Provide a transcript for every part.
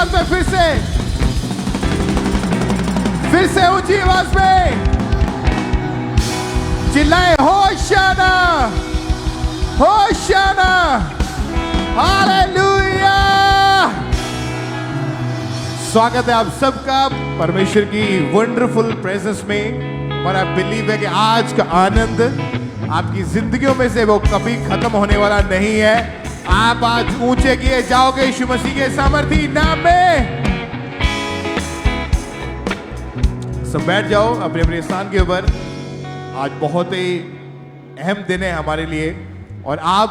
आवाज में फिर से ऊंची आवाज में चिल्लाए होशाना, होशाना, हालेलुया। स्वागत है आप सबका परमेश्वर की वंडरफुल प्रेजेंस में। और आई बिलीव है कि आज का आनंद आपकी जिंदगियों में से वो कभी खत्म होने वाला नहीं है। आप आज ऊंचे किए जाओगे यीशु मसीह के सामर्थी नाम में। सब बैठ जाओ अपने अपने स्थान के ऊपर। आज बहुत ही अहम दिन है हमारे लिए और आप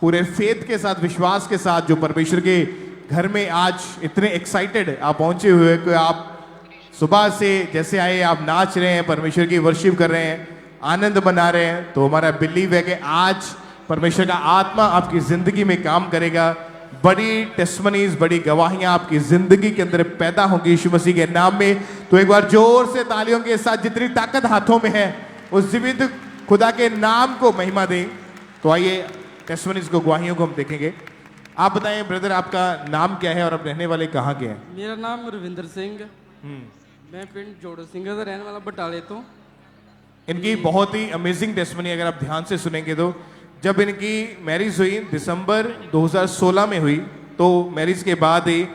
पूरे फेथ के साथ, विश्वास के साथ जो परमेश्वर के घर में आज इतने एक्साइटेड आप पहुंचे हुए कि आप सुबह से जैसे आए आप नाच रहे हैं, परमेश्वर की वर्शिप कर रहे हैं, आनंद मना रहे हैं। तो हमारा बिलीव है कि आज परमेश्वर का आत्मा आपकी जिंदगी में काम करेगा। बड़ी टेस्टमनीज, बड़ी गवाहियां आपकी जिंदगी के अंदर पैदा होंगी यीशु मसीह के नाम में। तो एक बार जोर से तालियों के साथ जितनी ताकत हाथों में है उस जीवित खुदा के नाम को महिमा दें। तो आइए टेस्टमनीज को, गवाहियों को हम देखेंगे। आप बताएं ब्रदर, आपका नाम क्या है और आप रहने वाले कहाँ के हैं? मेरा नाम रविंदर सिंह, मैं पिंड जोड़ो सिंह का रहने वाला, बटाले तो। इनकी बहुत ही अमेजिंग टेस्टमनी अगर आप ध्यान से सुनेंगे तो जब इनकी मैरिज हुई दिसंबर 2016 में हुई, तो मैरिज के बाद ही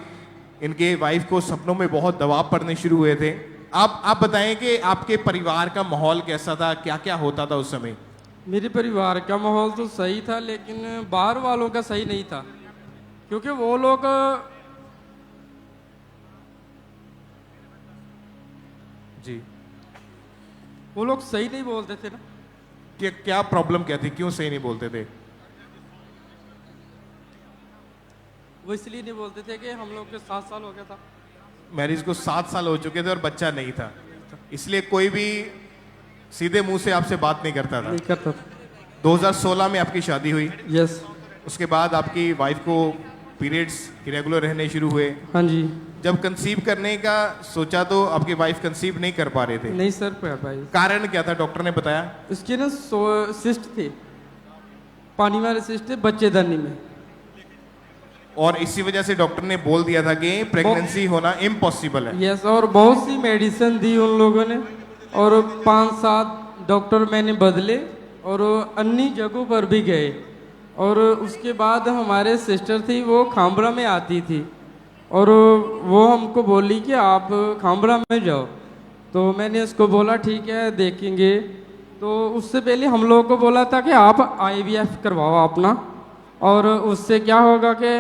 इनके वाइफ को सपनों में बहुत दबाव पड़ने शुरू हुए थे। आप बताएं कि आपके परिवार का माहौल कैसा था, क्या क्या होता था उस समय? मेरे परिवार का माहौल तो सही था, लेकिन बाहर वालों का सही नहीं था, क्योंकि वो लोग जी वो लोग सही नहीं बोलते थे ना। क्या प्रॉब्लम क्या थी, क्यों सही नहीं बोलते थे? वो इसलिए नहीं बोलते थे कि हम लोग के 7 साल हो गया था मैरिज को, 7 साल हो चुके थे और बच्चा नहीं था, इसलिए कोई भी सीधे मुंह से आपसे बात नहीं करता था। नहीं करता था। 2016 में आपकी शादी हुई। यस। उसके बाद आपकी वाइफ को पीरियड्स रेगुलर रहने शुरू हुए। हाँ जी। जब कंसीव करने का सोचा तो आपकी वाइफ कंसीव नहीं कर पा रहे थे। नहीं सर, भाई कारण क्या था, डॉक्टर ने बताया? इसके ना सिस्ट थे, पानी वाले सिस्ट थे बच्चेदानी में, और इसी वजह से डॉक्टर ने बोल दिया था कि प्रेगनेंसी होना इम्पॉसिबल है। यस। और बहुत सी मेडिसिन दी उन लोगों ने, और 5-7 डॉक्टर मैंने बदले और अन्य जगहों पर भी गए। और उसके बाद हमारे सिस्टर थी, वो खामरा में आती थी, और वो हमको बोली कि आप खामरा में जाओ। तो मैंने उसको बोला ठीक है देखेंगे। तो उससे पहले हम लोगों को बोला था कि आप IVF करवाओ अपना, और उससे क्या होगा कि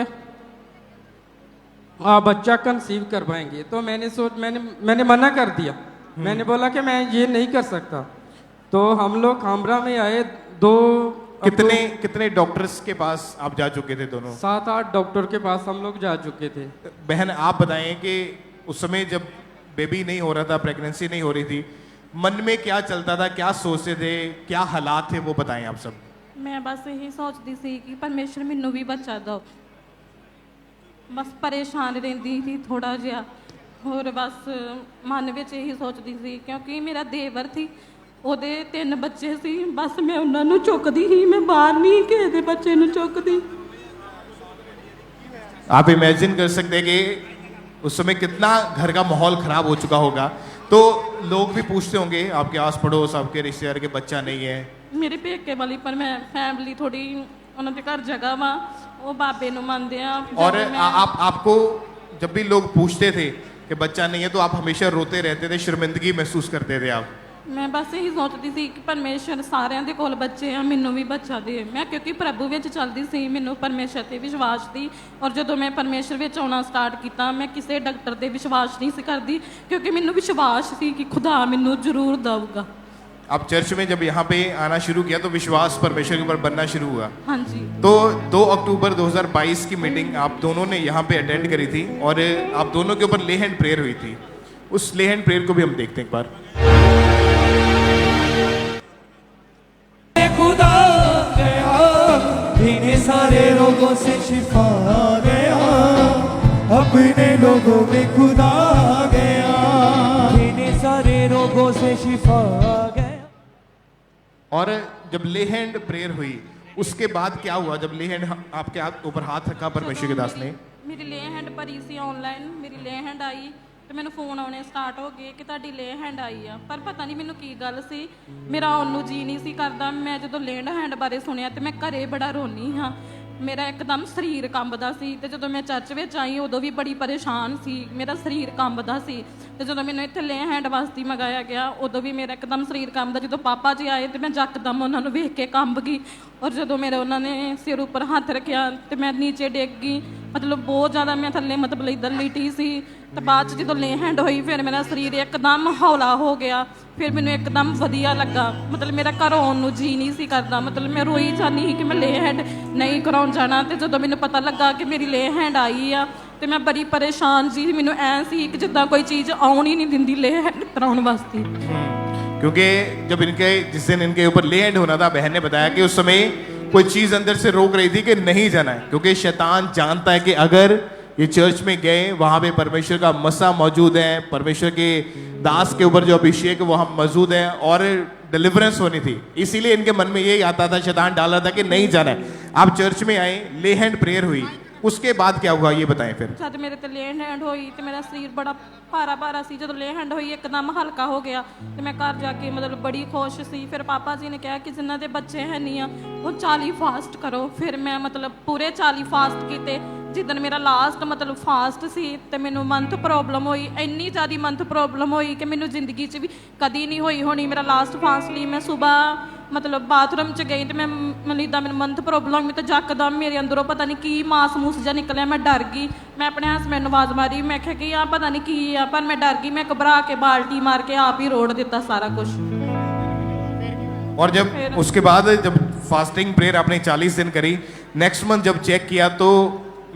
आप बच्चा कंसीव कर पाएंगे। तो मैंने मना कर दिया। मैंने बोला कि मैं ये नहीं कर सकता। तो हम लोग खामरा में आए। कितने डॉक्टर्स के पास आप जा चुके थे दोनों? 7-8 डॉक्टर के पास हम लोग जा चुके थे। बहन आप बताएं कि उस समय जब बेबी नहीं हो रहा था, प्रेगनेंसी नहीं हो रही थी, मन में क्या चलता था, क्या सोचते थे, क्या हालात थे, वो बताएं आप सब। मैं बस यही सोचती सी कि परमेश्वर मैनू भी बच्चा दो। बस परेशान रहती थी थोड़ा जिहा, और बस मन में यही सोचती सी, क्योंकि मेरा देवर थी, ਉਹਦੇ 3 ਬੱਚੇ ਸੀ, बस मैं ਉਹਨਾਂ ਨੂੰ ਚੁੱਕਦੀ ਹੀ, मैं बाहर नहीं ਕਿਸੇ ਦੇ ਬੱਚੇ ਨੂੰ ਚੁੱਕਦੀ। आप इमेजिन कर सकते हैं कि उस समय कितना घर का माहौल खराब हो चुका होगा। तो लोग भी पूछते होंगे आपके आस पड़ोस, आपके रिश्तेदार के बच्चा नहीं है। मेरे पेके वाली पर मैं फैमिली थोड़ी ਉਹਨਾਂ ਦੇ ਘਰ जगह वा, वो बाबे ਨੂੰ ਮੰਨਦੇ ਆ। और आपको जब भी लोग पूछते थे कि बच्चा नहीं है तो आप हमेशा रोते रहते थे, शर्मिंदगी महसूस करते थे आप? मैं बस यही सोचती सी कि परमेश्वर सारिਆਂ ਦੇ ਕੋਲ ਬੱਚੇ ਆ, ਮੈਨੂੰ ਵੀ ਬੱਚਾ ਦੇ। ਮੈਂ ਕਿਉਂਕਿ ਪ੍ਰਭੂ ਵਿੱਚ ਚੱਲਦੀ ਸੀ, ਮੈਨੂੰ ਪਰਮੇਸ਼ਰ ਤੇ ਵਿਸ਼ਵਾਸ ਸੀ। ਔਰ ਜਦੋਂ ਮੈਂ ਪਰਮੇਸ਼ਰ ਵਿੱਚ ਆਉਣਾ ਸਟਾਰਟ ਕੀਤਾ, ਮੈਂ ਕਿਸੇ ਡਾਕਟਰ ਤੇ ਵਿਸ਼ਵਾਸ ਨਹੀਂ ਸੀ ਕਰਦੀ, क्योंकि ਮੈਨੂੰ ਵਿਸ਼ਵਾਸ ਸੀ कि खुदा ਮੈਨੂੰ ਜ਼ਰੂਰ ਦਊਗਾ। आप चर्च में जब यहाँ पे आना शुरू किया तो विश्वास परमेश्वर के ऊपर बनना शुरू हुआ। हाँ जी। तो 2 अक्टूबर 2022 की मीटिंग आप दोनों ने यहाँ पे अटेंड करी थी और आप दोनों के ऊपर ले हैंड प्रेयर हुई थी। उस ले हैंड प्रेयर को भी हम देखते हैं एक बार। खुदा गया, इन्हें सारे रोगों से शिफा गया, अपने लोगों में खुदा गया, इन्हें सारे रोगों से शिफा गया। और जब ले हैंड प्रेयर हुई उसके बाद क्या हुआ? जब ले हैंड आपके ऊपर हाथ रखा परमेश्वर के दास ने, ਮੇਰੀ ਲੇ ਹੈਂਡ ਭਰੀ ਸੀ ਆਨਲਾਈਨ, ਮੇਰੀ ਲੇ ਹੈਂਡ ਆਈ ਤੇ ਮੈਨੂੰ ਫੋਨ ਆਉਣੇ ਸਟਾਰਟ ਹੋ ਗਏ ਕਿ ਤੁਹਾਡੀ ਲੇ ਹੈਂਡ ਆਈ ਆ। ਪਰ ਪਤਾ ਨਹੀਂ ਮੈਨੂੰ ਕੀ ਗੱਲ ਸੀ, ਮੇਰਾ ਆਉਣ ਨੂੰ ਜੀ ਨਹੀਂ ਸੀ ਕਰਦਾ। ਮੈਂ ਜਦੋਂ ਲੇ ਹੈਂਡ ਬਾਰੇ ਸੁਣਿਆ ਤੇ ਮੈਂ ਘਰੇ ਬੜਾ ਰੋਨੀ ਹਾਂ। ਮੇਰਾ ਇੱਕਦਮ ਸਰੀਰ ਕੰਬਦਾ ਸੀ ਤੇ ਜਦੋਂ ਮੈਂ ਚਰਚ ਵਿੱਚ ਆਈ ਉਦੋਂ ਵੀ ਬੜੀ ਪਰੇਸ਼ਾਨ ਸੀ, ਮੇਰਾ ਸਰੀਰ ਕੰਬਦਾ ਸੀ। ਤੇ ਜਦੋਂ ਮੈਨੂੰ ਇੱਥੇ ਲੇ ਹੈਂਡ ਵਾਸਤੇ ਮੰਗਾਇਆ ਗਿਆ ਉਦੋਂ ਵੀ ਮੇਰਾ ਇੱਕਦਮ ਸਰੀਰ ਕੰਬਦਾ। ਜਦੋਂ ਪਾਪਾ ਜੀ ਆਏ ਤੇ ਮੈਂ ਯਕਦਮ ਉਹਨਾਂ ਨੂੰ ਵੇਖ ਕੇ ਕੰਬ ਗਈ, ਔਰ ਜਦੋਂ ਮੇਰੇ ਉਹਨਾਂ ਨੇ ਸਿਰ ਉੱਪਰ ਹੱਥ ਰੱਖਿਆ ਤੇ ਮੈਂ ਨੀਚੇ ਡਿੱਗ ਗਈ। ਮਤਲਬ ਬਹੁਤ ਜ਼ਿਆਦਾ ਮੈਂ ਥੱਲੇ ਮਤਲਬ ਇੱਧਰ ਲਿਟੀ ਸੀ। ਤੇ ਬਾਅਦ 'ਚ ਜਦੋਂ ਲੇ ਹੈਂਡ ਹੋਈ ਫਿਰ ਮੇਰਾ ਸਰੀਰ ਇੱਕਦਮ ਹੌਲਾ ਹੋ ਗਿਆ, ਫਿਰ ਮੈਨੂੰ ਇੱਕਦਮ ਵਧੀਆ ਲੱਗਾ। ਮਤਲਬ ਮੇਰਾ ਘਰ ਆਉਣ ਨੂੰ ਜੀ ਨਹੀਂ ਸੀ ਕਰਦਾ, ਮਤਲਬ ਮੈਂ ਰੋਈ ਜਾਂਦੀ ਸੀ ਕਿ ਮੈਂ ਲੇ ਹੈਂਡ ਨਹੀਂ ਕਰਾਉਣ ਜਾਣਾ। ਤੇ ਜਦੋਂ ਮੈਨੂੰ ਪਤਾ ਲੱਗਾ ਕਿ ਮੇਰੀ ਲੇ ਹੈਂਡ ਆਈ ਆ ਤੇ ਮੈਂ ਬੜੀ ਪਰੇਸ਼ਾਨ ਸੀ। ਮੈਨੂੰ ਐਂ ਸੀ ਕਿ ਜਿੱਦਾਂ ਕੋਈ ਚੀਜ਼ ਆਉਣ ਹੀ ਨਹੀਂ ਦਿੰਦੀ ਲੇ हैंड कराने वास्ते। क्योंकि जब इनके जिस दिन इनके ऊपर ले हैंड होना था, बहन ने बताया कि उस समय कोई चीज अंदर से रोक रही थी कि नहीं जाना है, क्योंकि शैतान जानता है कि अगर ये चर्च में गए वहां पे परमेश्वर का मसा मौजूद है, परमेश्वर के दास के ऊपर जो अभिषेक है वहां मौजूद है और डिलीवरेंस होनी थी। इसीलिए इनके मन में यही आता था, शैतान डाल रहा था कि नहीं जाना है। आप चर्च में आए, ले हैंड प्रेयर हुई, उसके बाद क्या हुआ ये बताएं फिर। जब मेरे ते ले हैंड होई ते मेरा शरीर बड़ा भारा भारा सी। ਜਦੋਂ ले हैंड ਹੋਈ ਇੱਕਦਮ ਹਲਕਾ ਹੋ ਗਿਆ ਤੇ ਮੈਂ ਘਰ ਜਾ ਕੇ ਮਤਲਬ ਬੜੀ ਖੁਸ਼ ਸੀ। ਫਿਰ ਪਾਪਾ ਜੀ ਨੇ ਕਿਹਾ ਕਿ ਜਿਨ੍ਹਾਂ ਦੇ ਬੱਚੇ ਹੈ ਨਹੀਂ ਆ ਉਹ 40 ਫਾਸਟ ਕਰੋ। ਫਿਰ ਮੈਂ ਮਤਲਬ ਪੂਰੇ 40 ਫਾਸਟ ਕੀਤੇ। ਜਿੱਦਣ ਮੇਰਾ ਲਾਸਟ ਮਤਲਬ ਫਾਸਟ ਸੀ ਤੇ ਮੈਨੂੰ ਮੰਥ ਪ੍ਰੋਬਲਮ ਹੋਈ, ਇੰਨੀ ਜ਼ਿਆਦਾ ਮੰਥ ਪ੍ਰੋਬਲਮ ਹੋਈ ਕਿ ਮੈਨੂੰ ਜ਼ਿੰਦਗੀ 'ਚ ਵੀ ਕਦੀ ਨਹੀਂ ਹੋਈ ਹੋਣੀ। ਮੇਰਾ ਲਾਸਟ ਫਾਸਟ ਲਈ ਮੈਂ ਸਵੇਰ ਮਤਲਬ ਬਾਥਰੂਮ 'ਚ ਗਈ ਤੇ ਮੈਂ ਮਤਲਬ ਇੱਦਾਂ ਮੈਨੂੰ ਮੰਥ ਪ੍ਰੋਬਲਮ ਹੋਈ ਤੇ ਯਕਦਮ ਮੇਰੇ ਅੰਦਰੋਂ ਪਤਾ ਨਹੀਂ ਕੀ ਮਾਸ ਮੂਸ ਜਿਹਾ ਨਿਕਲਿਆ। ਮੈਂ ਡਰ ਗਈ, ਮੈਂ ਆਪਣੇ ਹਸਬੈਂਡ ਨੂੰ ਆਵਾਜ਼ ਮਾਰੀ, ਮੈਂ ਕਿਹਾ ਕਿ ਆ ਪਤਾ ਨਹੀਂ ਕੀ ਆ, ਪਰ ਮੈਂ ਡਰ ਗਈ। मैं घबरा के बाल्टी मार के आप ही रोड़ देता सारा कुछ। और जब उसके बाद जब फास्टिंग प्रेयर आपने 40 दिन करी, नेक्स्ट मंथ जब चेक किया तो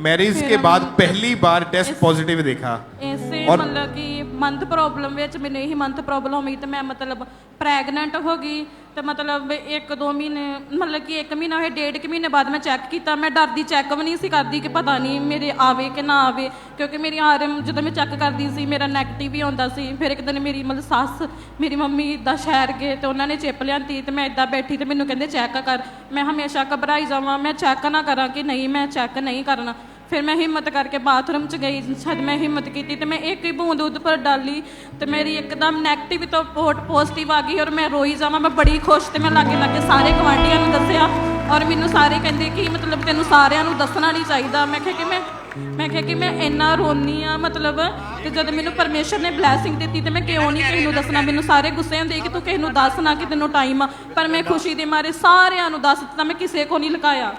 मैरिज के बाद पहली बार टेस्ट पॉजिटिव देखा। ਇਸੇ और ਮਤਲਬ ਕਿ ਮੰਥ ਪ੍ਰੋਬਲਮ ਵਿੱਚ ਮੈਨੂੰ ਇਹੀ ਮੰਥ ਪ੍ਰੋਬਲਮ ਹੋਈ ਤੇ ਮੈਂ ਮਤਲਬ ਪ੍ਰੈਗਨੈਂਟ ਹੋ ਗਈ। ਤੇ ਮਤਲਬ 1-2 ਮਹੀਨੇ ਮਤਲਬ ਕਿ 1 ਮਹੀਨਾ ਹੋਇਆ, 1.5 ਮਹੀਨੇ ਬਾਅਦ ਮੈਂ ਚੈੱਕ ਕੀਤਾ। ਮੈਂ ਡਰਦੀ ਚੈੱਕ ਵੀ ਨਹੀਂ ਸੀ ਕਰਦੀ ਕਿ ਪਤਾ ਨਹੀਂ ਮੇਰੇ ਆਵੇ ਕਿ ਨਾ ਆਵੇ, ਕਿਉਂਕਿ ਮੇਰੀ ਆਰਐਮ ਜਦੋਂ ਮੈਂ ਚੈੱਕ ਕਰਦੀ ਸੀ ਮੇਰਾ ਨੈਗੇਟਿਵ ਹੀ ਆਉਂਦਾ ਸੀ। ਫਿਰ ਇੱਕ ਦਿਨ ਮੇਰੀ ਮਤਲਬ ਸੱਸ ਮੇਰੀ ਮੰਮੀ ਇੱਦਾਂ ਸ਼ਹਿਰ ਗਏ ਤੇ ਉਹਨਾਂ ਨੇ ਚਿੱਪ ਲਿਆਂਤੀ ਤੇ ਮੈਂ ਇੱਦਾਂ ਬੈਠੀ ਤੇ ਮੈਨੂੰ ਕਹਿੰਦੇ ਚੈੱਕ ਕਰ। ਮੈਂ ਹਮੇਸ਼ਾ ਘਬਰਾਈ ਜਾਵਾਂ, ਮੈਂ ਚੈੱਕ ਨਾ ਕਰਾਂ ਕਿ ਨਹੀਂ ਮੈਂ ਚੈੱਕ ਨਹੀਂ ਕਰਨਾ। ਫਿਰ ਮੈਂ ਹਿੰਮਤ ਕਰਕੇ ਬਾਥਰੂਮ 'ਚ ਗਈ। ਜਦ ਮੈਂ ਹਿੰਮਤ ਕੀਤੀ ਤੇ ਮੈਂ ਇੱਕ ਹੀ ਬੂੰਦ ਉਹਦੇ ਪਰ ਡਾਲੀ ਤੇ ਮੇਰੀ ਇੱਕਦਮ ਨੈਗੇਟਿਵ ਤੋਂ ਪੋਜ਼ਿਟਿਵ ਆ ਗਈ ਔਰ ਮੈਂ ਰੋਈ ਜਾਵਾਂ। ਮੈਂ ਬੜੀ ਖੁਸ਼ ਤੇ ਮੈਂ ਲਾਗੇ ਸਾਰੇ ਗਵਾਂਢੀਆਂ ਨੂੰ ਦੱਸਿਆ ਔਰ ਮੈਨੂੰ ਸਾਰੇ ਕਹਿੰਦੇ ਕਿ ਮਤਲਬ ਤੈਨੂੰ ਸਾਰਿਆਂ ਨੂੰ ਦੱਸਣਾ ਨਹੀਂ ਚਾਹੀਦਾ। ਮੈਂ ਕਿਹਾ ਕਿ ਮੈਂ ਇੰਨਾ ਰੋਨੀ ਆ ਮਤਲਬ। ਤੇ ਜਦ ਮੈਨੂੰ ਪਰਮੇਸ਼ਰ ਨੇ ਬਲੈਸਿੰਗ ਦਿੱਤੀ ਤੇ ਮੈਂ ਕਿਉਂ ਨਹੀਂ ਕਿਸੇ ਨੂੰ ਦੱਸਣਾ। ਮੈਨੂੰ ਸਾਰੇ ਗੁੱਸੇ ਹੁੰਦੇ ਕਿ ਤੂੰ ਕਿਸੇ ਨੂੰ ਦੱਸ ਨਾ ਕਿ ਤੈਨੂੰ ਟਾਈਮ ਆ, ਪਰ ਮੈਂ ਖੁਸ਼ੀ ਦੇ ਮਾਰੇ ਸਾਰਿਆਂ ਨੂੰ ਦੱਸ ਦਿੱਤਾ, ਮੈਂ ਕਿਸੇ ਕੋ ਨਹੀਂ ਲੁਕਾਇਆ।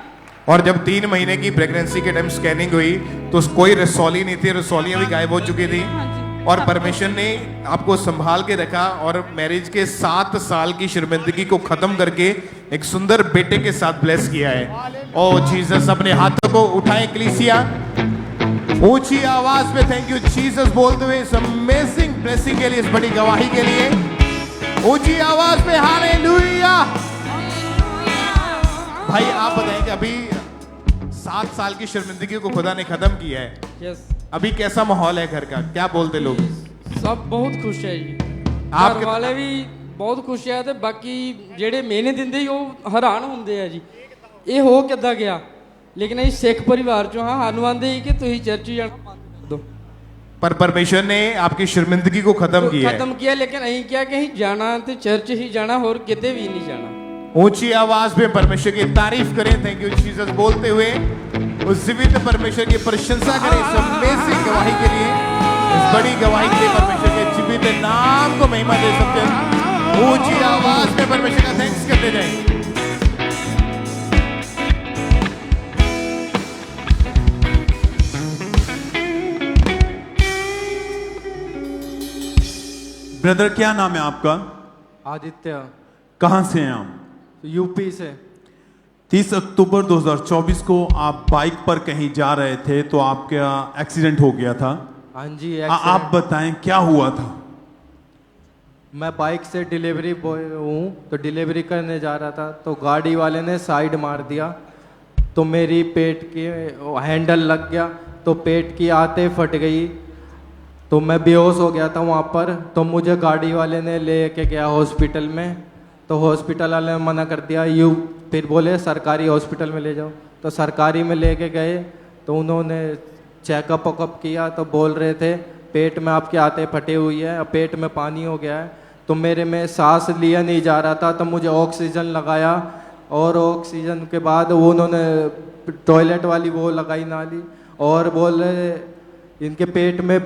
और जब 3 महीने की प्रेगनेंसी के टाइम स्कैनिंग हुई तो कोई रसौली नहीं थी, रसौलियां भी गायब हो चुकी थी और परमेश्वर ने आपको संभाल के रखा और मैरिज के 7 साल की शर्मिंदगी को खत्म करके एक सुंदर बेटे के साथ ब्लेस किया है। ओ जीसस, अपने हाथों को उठाएं कलीसिया, ऊंची आवाज में थैंक यू जीसस बोलते हुए इस अमेजिंग ब्लेसिंग के लिए, इस बड़ी गवाही के लिए ऊंची आवाज में हालेलुया। भाई आप बताएं कि अभी 7 साल की शर्मिंदगी को खुदा ने खत्म किया है, यस। अभी कैसा माहौल है घर का, क्या बोलते लोग? सब बहुत खुश है जी, आप घर वाले भी बहुत खुश है ਤੇ ਬਾਕੀ ਜਿਹੜੇ ਮਿਹਨੇ ਦਿੰਦੇ ਸੀ ਉਹ ਹੈਰਾਨ ਹੁੰਦੇ ਆ ਜੀ ਇਹ ਹੋ ਕਿੱਦਾਂ ਗਿਆ। ਲੇਕਿਨ ਅਸੀਂ ਸਿੱਖ ਪਰਿਵਾਰ ਚੋਂ ਹਾਂ, ਸਾਨੂੰ ਆਂਦੇ ਸੀ ਕਿ ਤੁਸੀਂ ਚਰਚ ਜਾਣਾ ਦੋ, पर परमेश्वर ने आपकी शर्मिंदगी को खत्म किया है। खत्म किया, लेकिन ਅਸੀਂ ਕਿਹਾ कि ਅਸੀਂ ਜਾਣਾ ਤੇ ਚਰਚ ਹੀ जाना और किते भी नहीं जाना। ऊंची आवाज में परमेश्वर की तारीफ करें, थैंक यू जीसस बोलते हुए उस जीवित परमेश्वर की प्रशंसा करें इस अमेजिंग गवाही के लिए, इस बड़ी गवाही के लिए परमेश्वर के जीवित नाम को महिमा दे सकते हैं। ऊंची आवाज में परमेश्वर का थैंक्स करते जाएं। ब्रदर क्या नाम है आपका? आदित्य, कहाँ से हैं आप? यूपी से। 30 अक्टूबर 2024 को आप बाइक पर कहीं जा रहे थे तो आपका एक्सीडेंट हो गया था। हाँ जी, आप बताएं क्या हुआ था? मैं बाइक से डिलीवरी बॉय हूँ तो डिलीवरी करने जा रहा था तो गाड़ी वाले ने साइड मार दिया तो मेरी पेट की हैंडल लग गया तो पेट की आते फट गई तो मैं बेहोश हो गया था वहाँ पर। तो मुझे गाड़ी वाले ने ले के गया हॉस्पिटल में तो हॉस्पिटल वाले ने मना कर दिया, फिर बोले सरकारी हॉस्पिटल में ले जाओ। तो सरकारी में लेके गए तो उन्होंने चेकअप वकअप किया तो बोल रहे थे पेट में आपके आते फटे हुई है और पेट में पानी हो गया है। तो मेरे में सांस लिया नहीं जा रहा था, तो मुझे ऑक्सीजन लगाया और ऑक्सीजन के बाद वो उन्होंने टॉयलेट वाली वो लगाई नाली, और बोल रहे इनके पेट में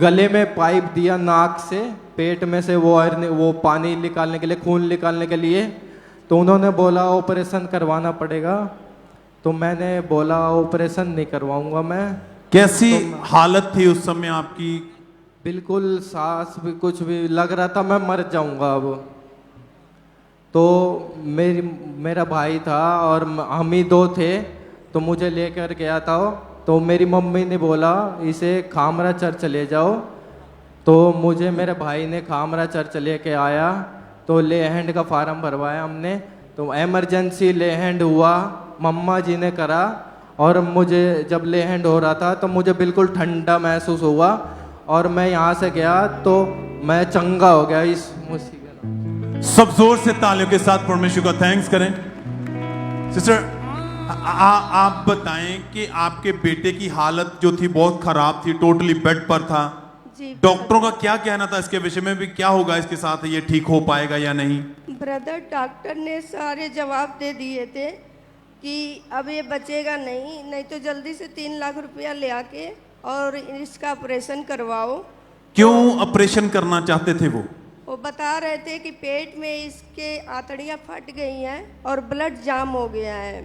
गले में पाइप दिया नाक से, पेट में से वो पानी निकालने के लिए, खून निकालने के लिए। तो उन्होंने बोला ऑपरेशन करवाना पड़ेगा। तो मैंने बोला ऑपरेशन नहीं करवाऊंगा मैं। कैसी हालत थी उस समय आपकी? बिल्कुल सांस भी कुछ भी लग रहा था मैं मर जाऊंगा अब। तो मेरा भाई था और हम ही दो थे, तो मुझे लेकर गया था। तो मेरी मम्मी ने बोला इसे खामरा चर्च ले जाओ। तो मुझे मेरे भाई ने खामरा चर्च लेके आया, तो ले हैंड का फार्म भरवाया हमने। तो इमरजेंसी ले हैंड हुआ, मम्मा जी ने करा, और मुझे जब ले हैंड हो रहा था तो मुझे बिल्कुल ठंडा महसूस हुआ, और मैं यहाँ से गया तो मैं चंगा हो गया इस मुसीबत। सब जोर से तालियों के साथ परमेश्वर का थैंक्स करें। सिस्टर आप बताएं कि आपके बेटे की हालत जो थी बहुत खराब थी, टोटली बेड पर था। डॉक्टरों का क्या कहना था इसके विषय में भी, क्या होगा इसके साथ, ये ठीक हो पाएगा या नहीं? ब्रदर, डॉक्टर ने सारे जवाब दे दिए थे कि अब ये बचेगा नहीं तो जल्दी से 3 लाख रुपया ले आके और इसका ऑपरेशन करवाओ। क्यों ऑपरेशन करना चाहते थे वो बता रहे थे कि पेट में इसके आंतड़ियाँ फट गई हैं और ब्लड जाम हो गया है,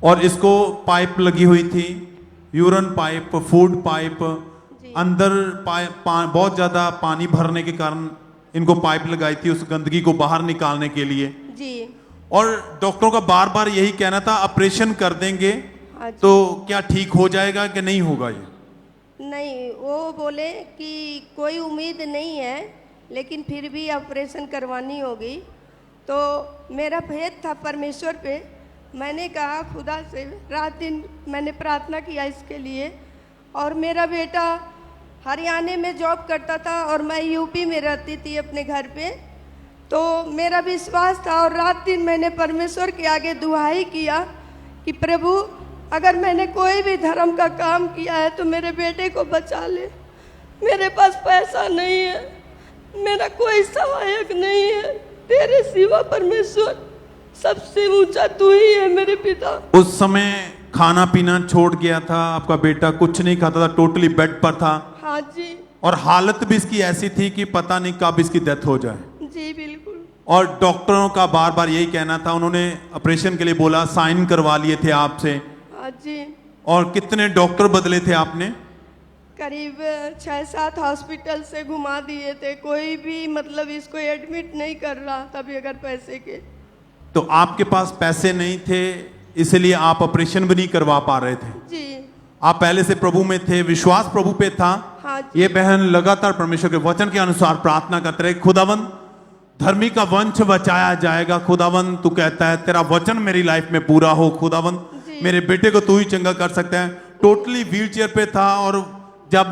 और इसको पाइप लगी हुई थी, यूरिन पाइप, फूड पाइप, अंदर बहुत ज्यादा पानी भरने के कारण इनको पाइप लगाई थी उस गंदगी को बाहर निकालने के लिए जी। और डॉक्टरों का बार बार यही कहना था ऑपरेशन कर देंगे तो क्या ठीक हो जाएगा कि नहीं होगा? ये नहीं, वो बोले कि कोई उम्मीद नहीं है, लेकिन फिर भी ऑपरेशन करवानी होगी। तो मेरा फेथ था परमेश्वर पे। मैंने कहा खुदा से, रात दिन मैंने प्रार्थना किया इसके लिए। और मेरा बेटा हरियाणा में जॉब करता था और मैं यूपी में रहती थी अपने घर पे। तो मेरा विश्वास था और रात दिन मैंने परमेश्वर के आगे दुआई किया कि प्रभु, अगर मैंने कोई भी धर्म का काम किया है तो मेरे बेटे को बचा ले। मेरे पास पैसा नहीं है, मेरा कोई सहायक नहीं है, तेरे सिवा परमेश्वर सबसे ऊंचा तू ही है मेरे पिता। उस समय खाना पीना छोड़ गया था आपका बेटा, कुछ नहीं खाता था, टोटली बेड पर था। हाँ जी। और हालत भी इसकी ऐसी थी कि पता नहीं कब इसकी डेथ हो जाए। जी बिल्कुल। और डॉक्टरों का बार बार यही कहना था, उन्होंने ऑपरेशन के लिए बोला, साइन करवा लिए थे आपसे। हाँ जी। और कितने डॉक्टर बदले थे आपने? करीब 6-7 हॉस्पिटल से घुमा दिए थे, कोई भी मतलब इसको एडमिट नहीं कर रहा था बगैर पैसे के। तो आपके पास पैसे नहीं थे, इसलिए आप ऑपरेशन भी नहीं करवा पा रहे थे। जी। आप पहले से प्रभु में थे, विश्वास प्रभु पे था। हाँ जी। ये बहन लगातार परमेश्वर के वचन के अनुसार प्रार्थना करते रहे, खुदावन धर्मी का वंश बचाया जाएगा। खुदावन तू कहता है तेरा वचन मेरी लाइफ में पूरा हो। खुदावन मेरे बेटे को तू ही चंगा कर सकता है। टोटली व्हीलचेयर पे था, और जब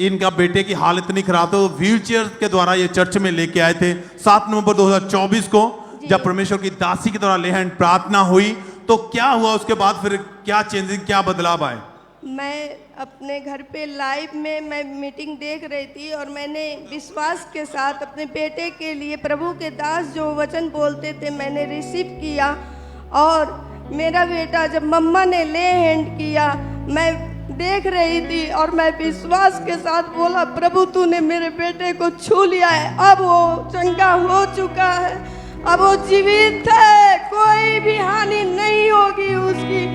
इनका बेटे की हालत इतनी खराब तो व्हीलचेयर के द्वारा ये चर्च में लेके आए थे। 7 नवंबर 2024 को जब परमेश्वर की दासी के द्वारा लेहन प्रार्थना हुई, तो क्या हुआ उसके बाद, फिर क्या चेंजिंग, क्या बदलाव आए? मैं अपने घर पे लाइव में मैं मीटिंग देख रही थी और मैंने विश्वास के साथ अपने बेटे के लिए प्रभु के दास जो वचन बोलते थे मैंने रिसीव किया। और मेरा बेटा जब मम्मा ने ले हैंड किया, मैं देख रही थी और मैं विश्वास के साथ बोला, प्रभु तूने मेरे बेटे को छू लिया है, अब वो चंगा हो चुका है, अब वो जीवित है, कोई भी हानि नहीं होगी उसकी।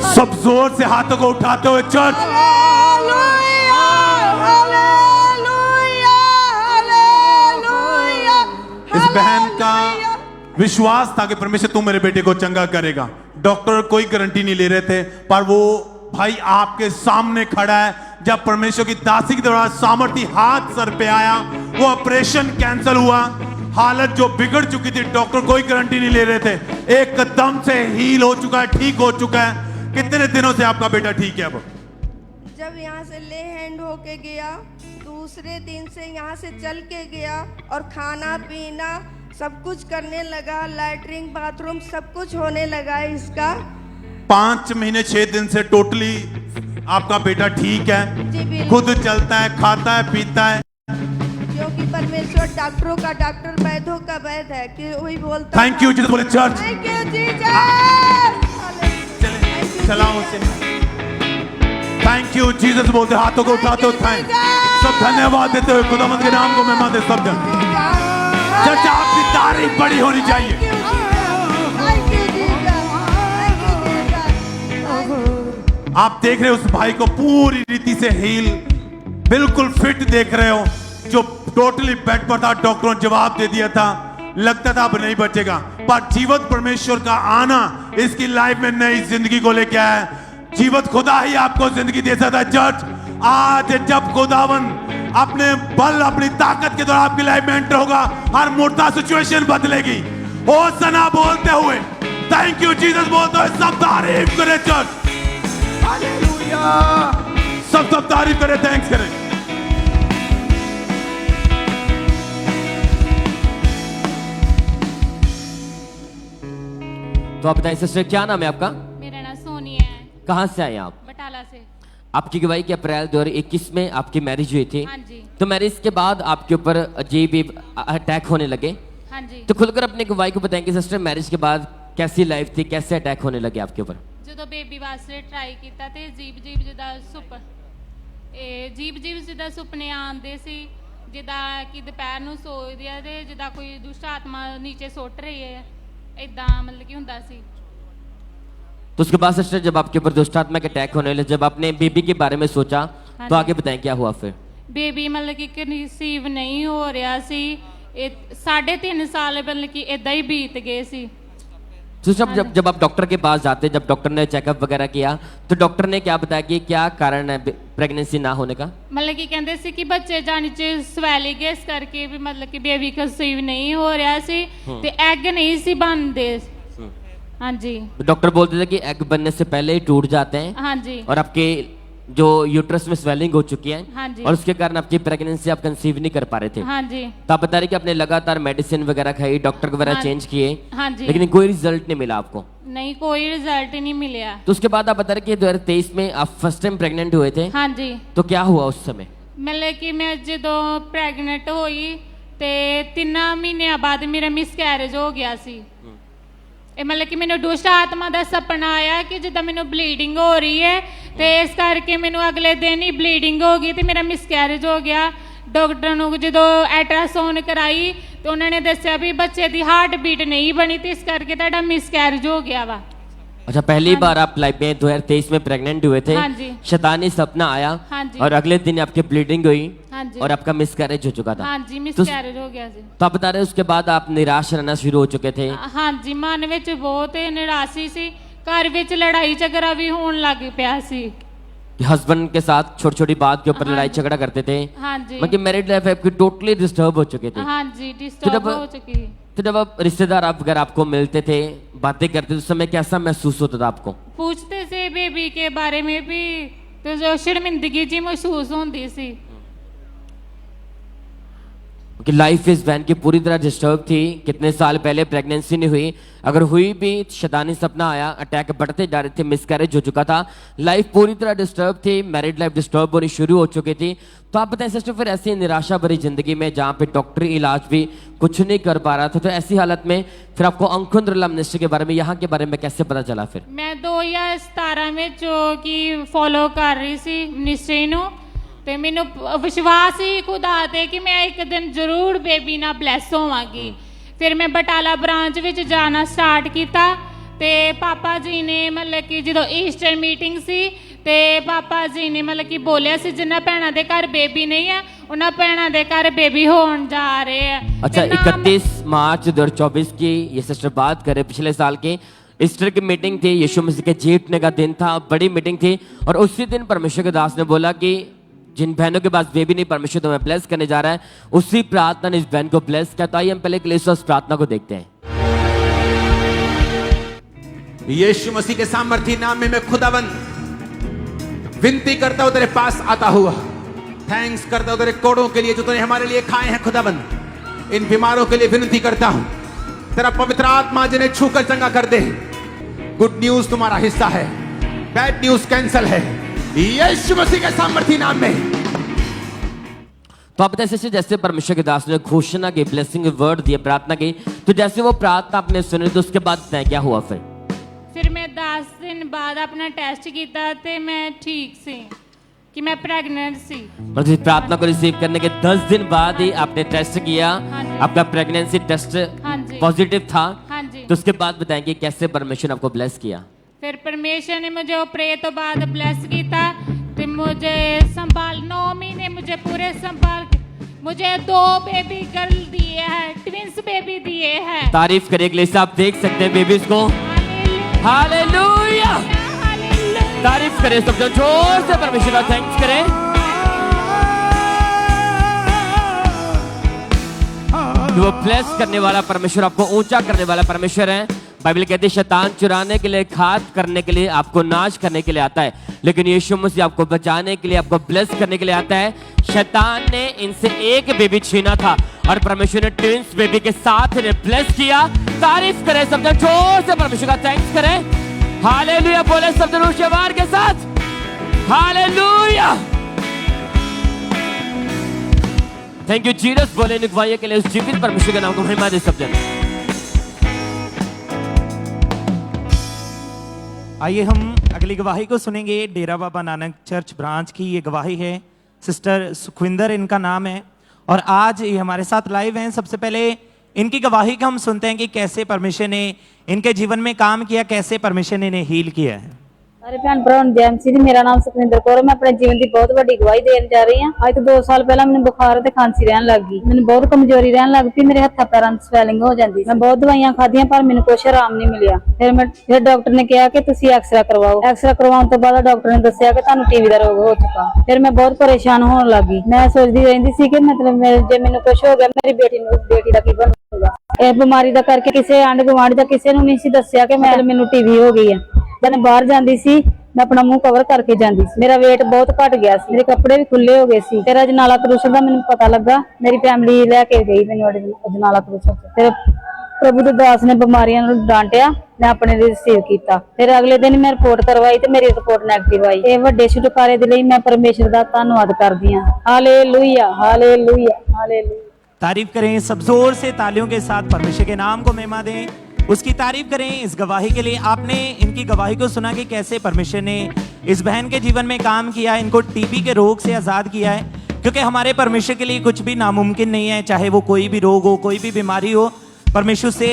सब जोर से हाथों को उठाते हुए चर्च हालेलुया, हालेलुया, हालेलुया। इस बहन का विश्वास था कि परमेश्वर तू मेरे बेटे को चंगा करेगा। डॉक्टर कोई गारंटी नहीं ले रहे थे, पर वो भाई आपके सामने खड़ा है। जब परमेश्वर की दासी के द्वारा सामर्थ्य हाथ सर पे आया, वो ऑपरेशन कैंसिल हुआ। हालत जो बिगड़ चुकी थी, डॉक्टर कोई गारंटी नहीं ले रहे थे, एकदम से हील हो चुका है, ठीक हो चुका है। कितने दिनों से आपका बेटा ठीक है? अब जब यहाँ से ले हैंड होके गया, दूसरे दिन से यहाँ से चल के गया और खाना पीना सब कुछ करने लगा, लैट्रिन बाथरूम सब कुछ होने लगा इसका। 5 महीने 6 दिन से टोटली आपका बेटा ठीक है, जी बिल्कुल, खुद चलता है, खाता है, पीता है। क्योंकि परमेश्वर डॉक्टरों का डॉक्टर, वैद्यों का वैद्य है, कि वही बोलता थैंक यू जीसस बोले चर्च। Thank you Jesus. चलाओ उसे। थैंक यू जीसस बोलते, हाथों को उठाते हो, थैंक। सब धन्यवाद देते हुए खुदावंद के नाम को महिमा दे सब जन। चर्च आपकी तारीफ बड़ी होनी चाहिए। आप देख रहे हो उस भाई को पूरी रीति से हील, बिल्कुल फिट देख रहे हो, जो टोटली बेड पर था, डॉक्टरों ने जवाब दे दिया था, लगता था अब नहीं बचेगा, पर जीवत परमेश्वर का आना इसकी लाइफ में नई जिंदगी को लेके आया है। जीवत खुदा ही आपको जिंदगी दे सकता है। चर्च आज जब खुदावन अपने बल, अपनी ताकत के द्वारा आपकी लाइफ में एंटर होगा, हर मुर्दा सिचुएशन बदलेगी। होसना बोलते हुए, थैंक यू जीसस बोलते हुए सब तारीफ करें। चर्च हालेलुया, सब तारीफ करें, थैंक्स करें। तो आप बताइए सिस्टर, क्या नाम है आपका? मेरा नाम सोनी है। कहाँ से आए आप? बटाला से। आपकी गवाही कि अप्रैल 2021 में आपकी मैरिज हुई थी। हाँ जी। तो मैरिज के बाद आपके ऊपर अजीब अटैक होने लगे। हाँ जी। तो खुलकर अपनी गवाही को बताएंगे सिस्टर, मैरिज के बाद कैसी लाइफ थी, कैसे अटैक होने लगे आपके ऊपर? ਜਦੋਂ ਬੇਬੀ ਵਾਸਤੇ ਟਰਾਈ ਕੀਤਾ ਤੇ ਜੀਬ ਜਿੱਦਾਂ ਸੁਪਨੇ ਆਉਂਦੇ ਸੀ, ਜਿੱਦਾਂ ਕਿ ਦੁਪਹਿਰ ਨੂੰ ਸੋਚਦੇ ਆ ਤੇ ਜਿੱਦਾਂ ਕੋਈ ਦੁਸ਼ਟ ਆਤਮਾ ਨੀਚੇ ਸੁੱਟ ਰਹੀ ਹੈ, ਇਦਾਂ ਮਤਲਬ ਕਿ ਹੁੰਦਾ ਸੀ। तो उसके बाद सिस्टर जब आपके ऊपर दुष्ट आत्मा के अटैक होने लगे, जब आपने बेबी के बारे में सोचा, तो आगे बताएं क्या हुआ फिर? ਬੇਬੀ ਮਤਲਬ ਕਿ ਕਨਸੀਵ ਨਹੀਂ ਹੋ ਰਿਹਾ ਸੀ। 3.5 ਸਾਲ ਮਤਲਬ ਕਿ ਇਦਾਂ ਹੀ ਬੀਤ ਗਏ ਸੀ। तो जब आप डॉक्टर के पास जाते, जब डॉक्टर ने चेकअप वगैरह किया, तो डॉक्टर ने क्या बताया कि क्या कारण है प्रेगनेंसी ना होने का? मतलब कि कहते सी कि बच्चे जाने च स्वैलिंग इस करके भी मतलब कि बेबी कंसीव नहीं हो रहा सी ते एग नहीं सी बनते। हाँ जी। डॉक्टर बोलते थे कि एग बनने से पहले ही टूट जाते हैं। हाँ जी। और आपके जो यूट्रस में स्वेलिंग हो चुकी है। हाँ जी। और उसके कारण आपकी प्रेगनेंसी आप कंसीव नहीं कर पा रहे थे। हाँ जी। तो आप बता रहे कि आपने लगातार मेडिसिन वगैरह खाई, डॉक्टर वगैरह चेंज किए। हाँ जी। लेकिन कोई रिजल्ट नहीं मिला आपको? नहीं, कोई रिजल्ट नहीं मिला। तो उसके बाद आप बता रहे कि 2023 में आप फर्स्ट टाइम प्रेग्नेंट हुए थे। हाँ जी। तो क्या हुआ उस समय? मतलब कि मैं जो प्रेगनेंट हुई ते 3 महीने बाद मेरा मिसकैरेज हो गया सी। मतलब कि मैंने दुष्ट आत्मा का सपना आया कि जिदा मैंने ब्लीडिंग हो रही है, तो इस करके मैंने अगले दिन ही ब्लीडिंग हो गई, तो मेरा मिसकैरेज हो गया। डॉक्टर ने जो अल्ट्रासाउंड कराई तो उन्होंने दसिया भी बच्चे की हार्ट बीट नहीं बनी, तो इस करके तुहाडा मिसकैरेज हो गया वा। अच्छा, पहली बार आप लाइफ में 2023 में प्रेग्नेंट हुए थे। हाँ जी। शैतानी सपना आया। हाँ जी। और अगले दिन आपकी ब्लीडिंग हुई। हाँ जी। और आपका मिसकैरेज हो चुका था। हाँ जी, मिसकैरेज हो गया सी। तो आप बता रहे उसके बाद आप निराश रहना शुरू हो चुके थे। हाँ जी, मन विच बहुत निराशी सी, घर विच लड़ाई झगड़ा भी होने लग पिया सी। हस्बैंड के साथ छोटी छोटी बात के ऊपर लड़ाई झगड़ा करते थे। हाँ जी। मतलब मैरिड लाइफ आपकी टोटली डिस्टर्ब हो चुके थे। हाँ जी, डिस्टर्ब हो चुकी। तो जब आप रिश्तेदार आप अगर आपको मिलते थे, बातें करते थे, उस समय कैसा महसूस होता था आपको? पूछते थे बेबी के बारे में भी, तो जो शर्मिंदगी जी महसूस होती सी कि लाइफ इस बहन की पूरी तरह डिस्टर्ब थी। कितने साल पहले प्रेगनेंसी नहीं हुई, अगर हुई भी शैतानी सपना आया, अटैक बढ़ते जा रहे थे, मिसकैरेज हो चुका था, लाइफ पूरी तरह डिस्टर्ब थी, मैरिड लाइफ डिस्टर्ब होनी शुरू हो चुकी थी। तो आप बताएं सिस्टर, फिर ऐसी निराशा भरी जिंदगी में जहाँ पे डॉक्टरी इलाज भी कुछ नहीं कर पा रहा था, तो ऐसी हालत में फिर आपको अंकुंद्रला मिनिस्ट्री के बारे में, यहाँ के बारे में कैसे पता चला? फिर मैं 2017 में जो कि फॉलो कर रही सी मिनिस्ट्री नू, ते मैनू विश्वास ही खुदा ते कि मैं एक दिन जरूर बेबी ना ब्लैस होवांगी। फिर मैं बटाला ब्रांच विच जाना स्टार्ट किया, ते पापा जी ने मतलब कि जो ईस्टर मीटिंग सी, ते पापा जी ने मतलब कि बोलिया सी जिन्ना भैणा दे घर बेबी नहीं है, उन्हां भैणा दे घर बेबी होण जा रहे हैं। अच्छा, 31 मार्च 2024 की ये सिस्टर बात करे, पिछले साल की ईस्टर की मीटिंग थी, यीशु मसीह के जीतने का दिन था, बड़ी मीटिंग थी। और उसी दिन परमेश्वर के दास ने बोला कि जिन बहनों के पास बेबी नहीं, परमेश्वर तुम्हें ब्लेस करने जा रहा है। उसी प्रार्थना ने इस बहन को ब्लेस किया। तो आइए हम पहले क्लेश प्रार्थना को देखते हैं। यीशु मसीह के सामर्थी नाम में मैं खुदावन विनती करता हूं तेरे पास आता हुआ, थैंक्स करता हूं तेरे कोड़ों के लिए जो तूने हमारे लिए खाए हैं। खुदावन इन बीमारों के लिए विनती करता हूं, तेरा पवित्र आत्मा जिन्हें छूकर चंगा कर दे। गुड न्यूज तुम्हारा हिस्सा है, बैड न्यूज कैंसल है। यीशु मसीह के सामर्थी नाम में। तो आप जैसे जैसे परमेश्वर के दास ने घोषणा की, ब्लेसिंग वर्ड दिए, प्रार्थना की, तो जैसे वो प्रार्थना आपने सुनी तो उसके बाद क्या हुआ फिर मैं 10 दिन बाद अपना टेस्ट किया तो मैं ठीक सी कि मैं प्रेग्नेंट सी। मतलब प्रार्थना को रिसीव करने के 10 दिन बाद ही आपने टेस्ट किया, हाँ जी। आपका प्रेगनेंसी टेस्ट हाँ जी। पॉजिटिव था। हाँ जी। तो उसके बाद बताएंगे कैसे परमेश्वर ने आपको ब्लेस किया। फिर परमेश्वर ने मुझे वो प्रे तो बाद ब्लेस किया, तो मुझे संभाल 9 महीने मुझे पूरे संभाल, मुझे 2 बेबी गर्ल दिए हैं, ट्विंस बेबी दिए हैं। तारीफ करिए इग्लेसिया, आप देख सकते हैं बेबीज को। हालेलुया, तारीफ करें सब जन, जोर से परमेश्वर का थैंक्स करें। वो ब्लेस करने वाला परमेश्वर, आपको ऊंचा करने वाला परमेश्वर है। बाइबल कहती है शैतान चुराने के लिए, घात करने के लिए, आपको नाश करने के लिए आता है, लेकिन यीशु मसीह आपको बचाने के लिए, आपको ब्लेस करने के लिए आता है। शैतान ने इनसे एक बेबी छीना था और परमेश्वर ने ट्विंस बेबी के साथ इन्हें ब्लेस किया। तारीफ करें सब जन, जोर से परमेश्वर का थैंक्स करें। हालेलुया बोले सब जन उच्चवार के साथ, हालेलुया। थैंक यू जीसस बोले निगवाइयों के लिए उस जीवित परमेश्वर के नाम को महिमा दे सब जन। आइए हम अगली गवाही को सुनेंगे। डेरा बाबा नानक चर्च ब्रांच की ये गवाही है, सिस्टर सुखविंदर इनका नाम है और आज ये हमारे साथ लाइव हैं। सबसे पहले इनकी गवाही का हम सुनते हैं कि कैसे परमेश्वर ने इनके जीवन में काम किया, कैसे परमेश्वर ने इन्हें हील किया है। सारे भैन भरा जैम सी, मेरा नाम सुखविंदर कौर, मैं अपने जीवन की बहुत बड़ी गवाही देने जा रही हूँ। आज तो 2 साल पहले मैंने बुखार ते खांसी रहन लग गई, मैंने बहुत कमजोरी रहन लग पी, मेरे हत्था पैरां स्वैलिंग हो जाती, मैं बहुत दवाइयां खादियां पर मैंने कुछ आराम नहीं मिलिया। फिर डॉक्टर ने कहा कि तुसी एक्सरे करवाओ। एक्सरे करवाने तो बाद डॉक्टर ने दस्सिया कि तुहानू टीबी का रोग हो चुका। फिर मैं बहुत परेशान होने लगी, मैं सोचती रहिंदी सी कि मतलब जे मैनू कुछ हो गया मेरी बेटी का की बनूगा। इस बीमारी का करके किसी आंढ गुआंढ या किसी नहीं सी दस्सिया कि मैनू टीबी हो गई है। मैं बाहर जाती सी, मैं अपना मुंह कवर करके जाती सी, मेरा वेट बहुत घट गया सी, मेरे कपड़े भी खुले हो गए सी। फिर अजनाला क्रूसर का मैंने पता लगा, मेरी फैमिली लेके गई मैंने अजनाला क्रूसर। फिर प्रभु दे दास ने बीमारियां नूं डांटिया, मैं अपने लिए रिसीव किया। फिर अगले दिन मैं रिपोर्ट करवाई तो मेरी रिपोर्ट नेगेटिव आई। ये वड्डे छुटकारे दे लई मैं परमेश्वर दा धन्नवाद करदी हां। Hallelujah, hallelujah, hallelujah. तारीफ करें सब जोर से, तालियों के साथ परमेश्वर के नाम को महिमा दें, उसकी तारीफ करें इस गवाही के लिए। आपने इनकी गवाही को सुना कि कैसे परमेश्वर ने इस बहन के जीवन में काम किया, इनको टीबी के रोग से आजाद किया है, क्योंकि हमारे परमेश्वर के लिए कुछ भी नामुमकिन नहीं है। चाहे वो कोई भी रोग हो, कोई भी बीमारी हो, परमेश्वर से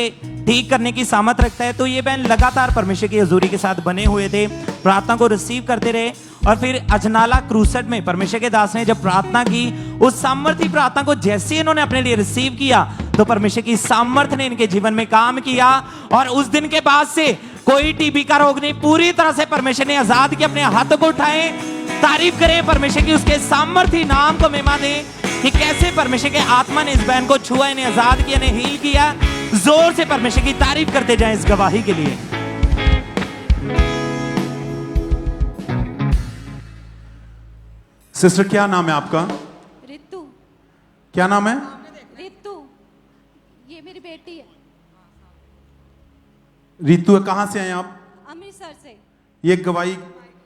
ठीक करने की सामर्थ रखता है। तो ये बहन लगातार परमेश्वर की हजूरी के साथ बने हुए थे, प्रार्थना को रिसीव करते रहे और फिर अजनाला क्रूसेड में परमेश्वर के दास ने जब प्रार्थना की, उस सामर्थी प्रार्थना को जैसे इन्होंने अपने लिए रिसीव किया तो परमेश्वर की सामर्थ ने इनके जीवन में काम किया और उस दिन के बाद से कोई टीबी का रोग नहीं, पूरी तरह से परमेश्वर ने आजाद किया। अपने हाथ को उठाएं, तारीफ करें परमेश्वर की, उसके सामर्थी नाम को महिमा दें कि कैसे परमेश्वर के आत्मा ने इस बहन को छुआ, इन्हें आजाद किया, इन्हें हील किया। जोर से परमेश्वर की तारीफ करते जाएं इस गवाही के लिए। सिस्टर क्या नाम है आपका? रितु। क्या नाम है? रितु, ये मेरी बेटी है। रितु, कहाँ से आए आप? अमृतसर से। ये गवाही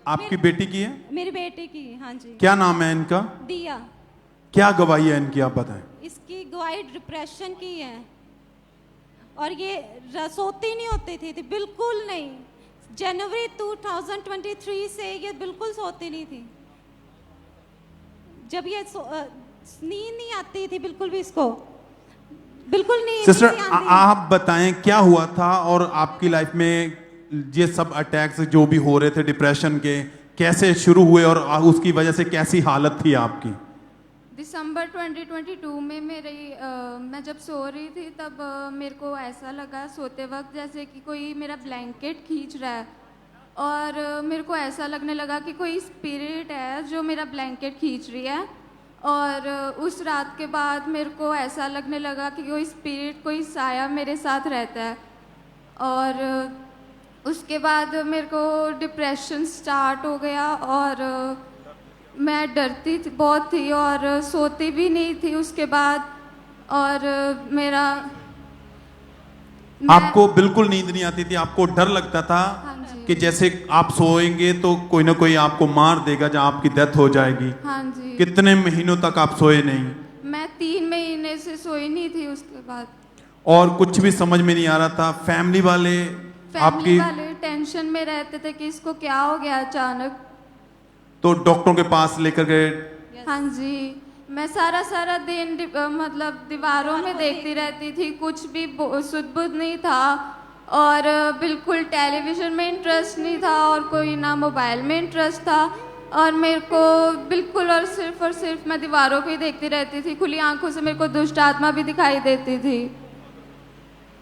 आपकी बेटी की है? मेरी बेटी की, हाँ जी। क्या नाम है इनका? दिया। क्या गवाही है इनकी, आप बताएं। इसकी गवाही डिप्रेशन की है और ये सोती नहीं होती थी बिल्कुल नहीं। जनवरी 2023 से ये बिल्कुल सोती नहीं थी। जब ये नींद नहीं आती थी बिल्कुल भी, इसको बिल्कुल नींद सिस्टर नहीं आती। आप बताएं क्या हुआ था और आपकी लाइफ में ये सब अटैक्स जो भी हो रहे थे डिप्रेशन के, कैसे शुरू हुए और उसकी वजह से कैसी हालत थी आपकी? दिसंबर 2022 में मैं जब सो रही थी तब मेरे को ऐसा लगा सोते वक्त जैसे कि कोई मेरा ब्लैंकेट खींच रहा है और मेरे को ऐसा लगने लगा कि कोई स्पिरिट है जो मेरा ब्लैंकेट खींच रही है। और उस रात के बाद मेरे को ऐसा लगने लगा कि कोई स्पिरिट, कोई साया मेरे साथ रहता है। और उसके बाद मेरे को डिप्रेशन स्टार्ट हो गया और मैं डरती थी बहुत थी और सोती भी नहीं थी उसके बाद। और आपको बिल्कुल नींद नहीं आती थी, आपको डर लगता था? हाँ जी। कि जैसे आप सोएंगे तो कोई ना कोई आपको मार देगा जहाँ आपकी डेथ हो जाएगी। हाँ जी। कितने महीनों तक आप सोए नहीं? मैं 3 महीने से सोई नहीं थी उसके बाद। और कुछ भी समझ में नहीं आ रहा था। फैमिली वाले फैमिली वाले टेंशन में रहते थे कि इसको क्या हो गया अचानक। तो डॉक्टरों के पास लेकर गए? हाँ जी, मैं सारा दिन मतलब दीवारों में देखती रहती थी, कुछ भी सुध बुध नहीं था और बिल्कुल टेलीविजन में इंटरेस्ट नहीं था और कोई ना मोबाइल में इंटरेस्ट था और मेरे को बिल्कुल और सिर्फ मैं दीवारों को ही देखती रहती थी। खुली आंखों से मेरे को दुष्ट आत्मा भी दिखाई देती थी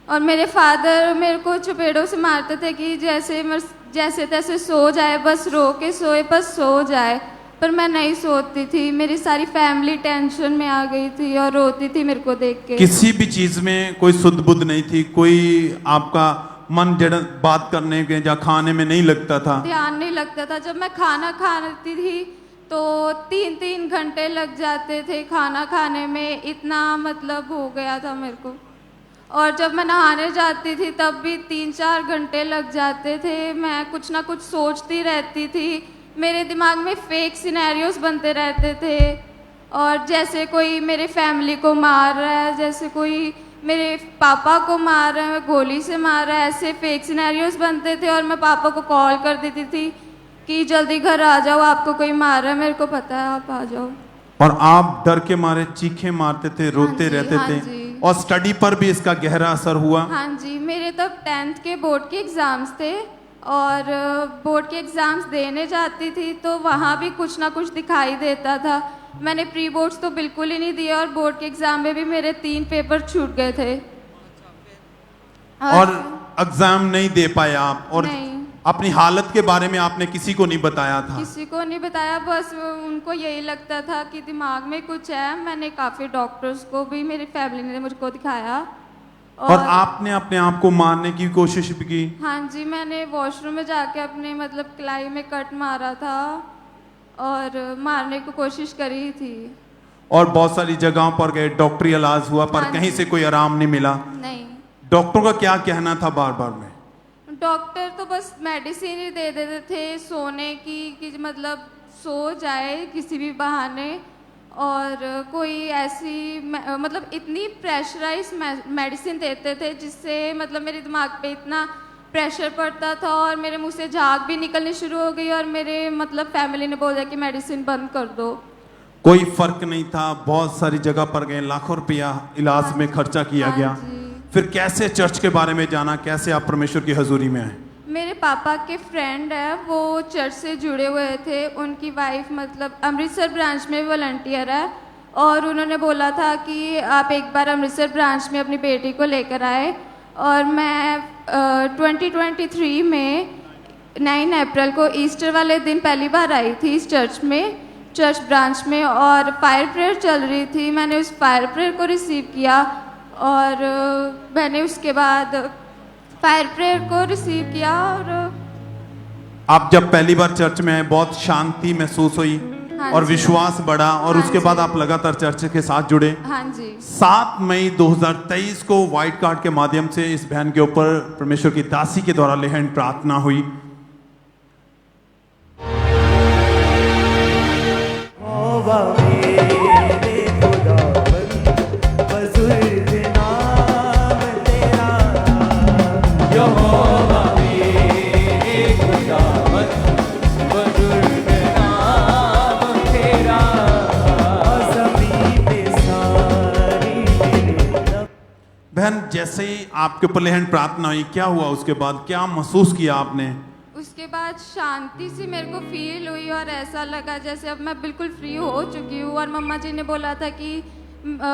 और मेरे फादर मेरे को चपेड़ों से मारते थे कि जैसे तैसे सो जाए, बस रो के सोए, बस सो जाए, पर मैं नहीं सोती थी। मेरी सारी फैमिली टेंशन में आ गई थी और रोती थी मेरे को देख के। किसी भी चीज में कोई सुध बुध नहीं थी, कोई आपका मन जड़ बात करने के या खाने में नहीं लगता था? ध्यान नहीं लगता था। जब मैं खाना खाती थी तो 3-3 घंटे लग जाते थे खाना खाने में, इतना मतलब हो गया था मेरे को। और जब मैं नहाने जाती थी तब भी 3-4 घंटे लग जाते थे। मैं कुछ ना कुछ सोचती रहती थी, मेरे दिमाग में फेक सिनेरियोस बनते रहते थे और जैसे कोई मेरे फैमिली को मार रहा है, जैसे कोई मेरे पापा को मार रहा है, गोली से मार रहा है, ऐसे फेक सिनेरियोस बनते थे। और मैं पापा को कॉल कर देती थी कि जल्दी घर आ जाओ, आपको कोई मार रहा है, मेरे को पता है, आप आ जाओ। और आप डर के मारे चीखे मारते थे, रोते रहते थे। और स्टडी पर भी इसका गहरा असर हुआ? हाँ जी, मेरे तब 10th के बोर्ड के एग्ज़ाम्स थे और बोर्ड के एग्ज़ाम्स देने जाती थी तो वहाँ भी कुछ ना कुछ दिखाई देता था। मैंने प्री बोर्ड्स तो बिल्कुल ही नहीं दिए और बोर्ड के एग्ज़ाम में भी मेरे 3 पेपर छूट गए थे। और एग्जाम नहीं दे पाए आप? और नहीं। अपनी हालत के बारे में आपने किसी को नहीं बताया था? किसी को नहीं बताया, बस उनको यही लगता था कि दिमाग में कुछ है। मैंने काफ़ी डॉक्टर्स को भी, मेरी फैमिली ने मुझको दिखाया। और आपने अपने आप को मारने की कोशिश भी की? हाँ जी, मैंने वॉशरूम में जाके अपने मतलब कलाई में कट मारा था और मारने की कोशिश करी थी। और बहुत सारी जगहों पर गए, डॉक्टरी इलाज हुआ, पर कहीं से कोई आराम नहीं मिला? नहीं। डॉक्टरों का क्या कहना था बार बार में? डॉक्टर तो बस मेडिसिन ही दे देते थे सोने की, कि मतलब सो जाए किसी भी बहाने, और कोई ऐसी मतलब इतनी प्रेशराइज मेडिसिन देते थे जिससे मतलब मेरे दिमाग पे इतना प्रेशर पड़ता था और मेरे मुंह से झाग भी निकलनी शुरू हो गई और मेरे मतलब फैमिली ने बोला कि मेडिसिन बंद कर दो। कोई फर्क नहीं था, बहुत सारी जगह पर गए, लाखों रुपया इलाज में खर्चा किया गया, फिर कैसे चर्च के बारे में जाना, कैसे आप परमेश्वर की हजूरी में आए? मेरे पापा के फ्रेंड है, वो चर्च से जुड़े हुए थे, उनकी वाइफ मतलब अमृतसर ब्रांच में वॉलंटियर है और उन्होंने बोला था कि आप एक बार अमृतसर ब्रांच में अपनी बेटी को लेकर आए। और मैं 2023 में 9 अप्रैल को ईस्टर वाले दिन पहली बार आई थी इस चर्च ब्रांच में और फायर प्रेयर चल रही थी। मैंने उस फायर प्रेयर को रिसीव किया और मैंने उसके बाद फायर प्रेयर को रिसीव किया। और आप जब पहली बार चर्च में आए बहुत शांति महसूस हुई और विश्वास बढ़ा और उसके बाद आप लगातार चर्च के साथ जुड़े। हाँ जी। 7 मई 2023 को व्हाइट कार्ड के माध्यम से इस बहन के ऊपर परमेश्वर की दासी के द्वारा लेहन प्रार्थना हुई। बहन जैसे ही आपके ऊपर लेहन प्रार्थना हुई, क्या हुआ उसके बाद, क्या महसूस किया आपने? उसके बाद शांति सी मेरे को फील हुई और ऐसा लगा जैसे अब मैं बिल्कुल फ्री हो चुकी हूँ। और मम्मा जी ने बोला था कि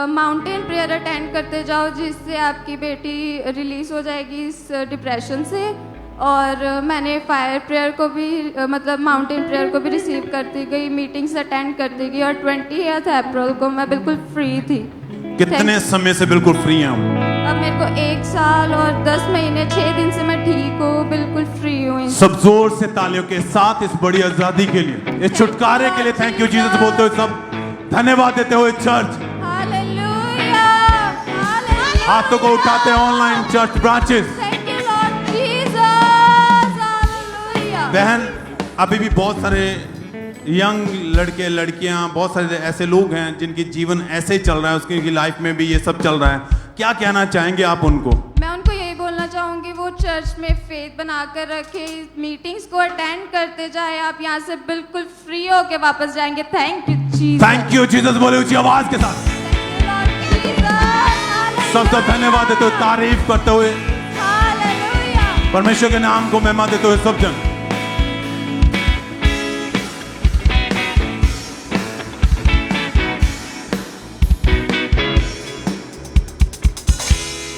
माउंटेन प्रेयर अटेंड करते जाओ जिससे आपकी बेटी रिलीज हो जाएगी इस डिप्रेशन से। और मैंने फायर प्रेयर को भी मतलब माउंटेन प्रेयर को भी रिसीव करती गई, मीटिंग्स अटेंड करती गई और 20 अप्रैल को मैं बिल्कुल फ्री थी। कितने समय से बिल्कुल फ्री हैं? अब मेरे को 1 साल और 10 महीने 6 दिन से मैं ठीक हूँ, बिल्कुल फ्री हूँ। सब जोर से तालियों के साथ इस बड़ी आजादी के लिए, इस छुटकारे के लिए थैंक यू जीसस बोलते हुए सब धन्यवाद देते हुए चर्च हाथों को उठाते हैं ऑनलाइन चर्च ब्रांचेस। बहन, अभी भी बहुत सारे यंग लड़के लड़कियां, बहुत सारे ऐसे लोग हैं जिनकी जीवन ऐसे ही चल रहा है, उसकी लाइफ में भी ये सब चल रहा है, क्या कहना चाहेंगे आप उनको? मैं उनको यही बोलना चाहूँगी, वो चर्च में फेथ बनाकर रखे, मीटिंग्स को अटेंड करते जाए, आप यहाँ से बिल्कुल फ्री होके वापस जाएंगे। Thank you Jesus. Thank you Jesus बोले ऊंची आवाज के साथ। सब धन्यवाद देते हुए, तारीफ करते हुए, परमेश्वर के नाम को महिमा देते हुए सब जन।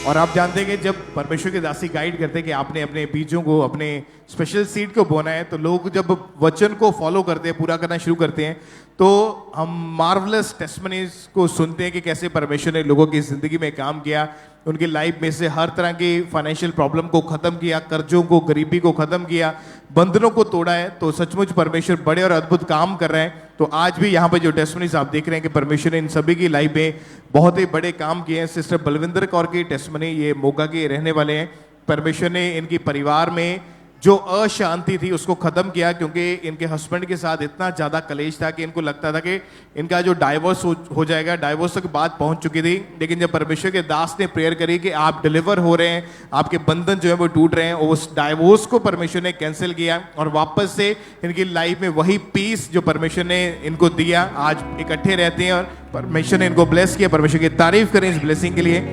और आप जानते हैं कि जब परमेश्वर के दासी गाइड करते हैं कि आपने अपने बीजों को, अपने स्पेशल सीड को बोना है, तो लोग जब वचन को फॉलो करते हैं, पूरा करना शुरू करते हैं, तो हम मार्वलस टेस्टमनीज को सुनते हैं कि कैसे परमेश्वर ने लोगों की ज़िंदगी में काम किया, उनकी लाइफ में से हर तरह की फाइनेंशियल प्रॉब्लम को ख़त्म किया, कर्जों को, गरीबी को ख़त्म किया, बंधनों को तोड़ा है। तो सचमुच परमेश्वर बड़े और अद्भुत काम कर रहे हैं। तो आज भी यहाँ पे जो टेस्टमनीज आप देख रहे हैं कि परमेश्वर ने इन सभी की लाइफ में बहुत ही बड़े काम किए हैं। सिस्टर बलविंदर कौर की टेस्टमनी, ये मोगा के रहने वाले हैं। परमेश्वर ने इनकी परिवार में जो अशांति थी उसको खत्म किया, क्योंकि इनके हस्बैंड के साथ इतना ज़्यादा कलेश था कि इनको लगता था कि इनका जो डाइवोर्स हो जाएगा, डाइवोर्स तक बात पहुंच चुकी थी। लेकिन जब परमेश्वर के दास ने प्रेयर करी कि आप डिलीवर हो रहे हैं, आपके बंधन जो है वो टूट रहे हैं, उस डाइवोर्स को परमेश्वर ने कैंसिल किया और वापस से इनकी लाइफ में वही पीस जो परमेश्वर ने इनको दिया, आज इकट्ठे रहते हैं और परमेश्वर ने इनको ब्लेस किया। परमेश्वर की तारीफ करें इस ब्लेसिंग के लिए।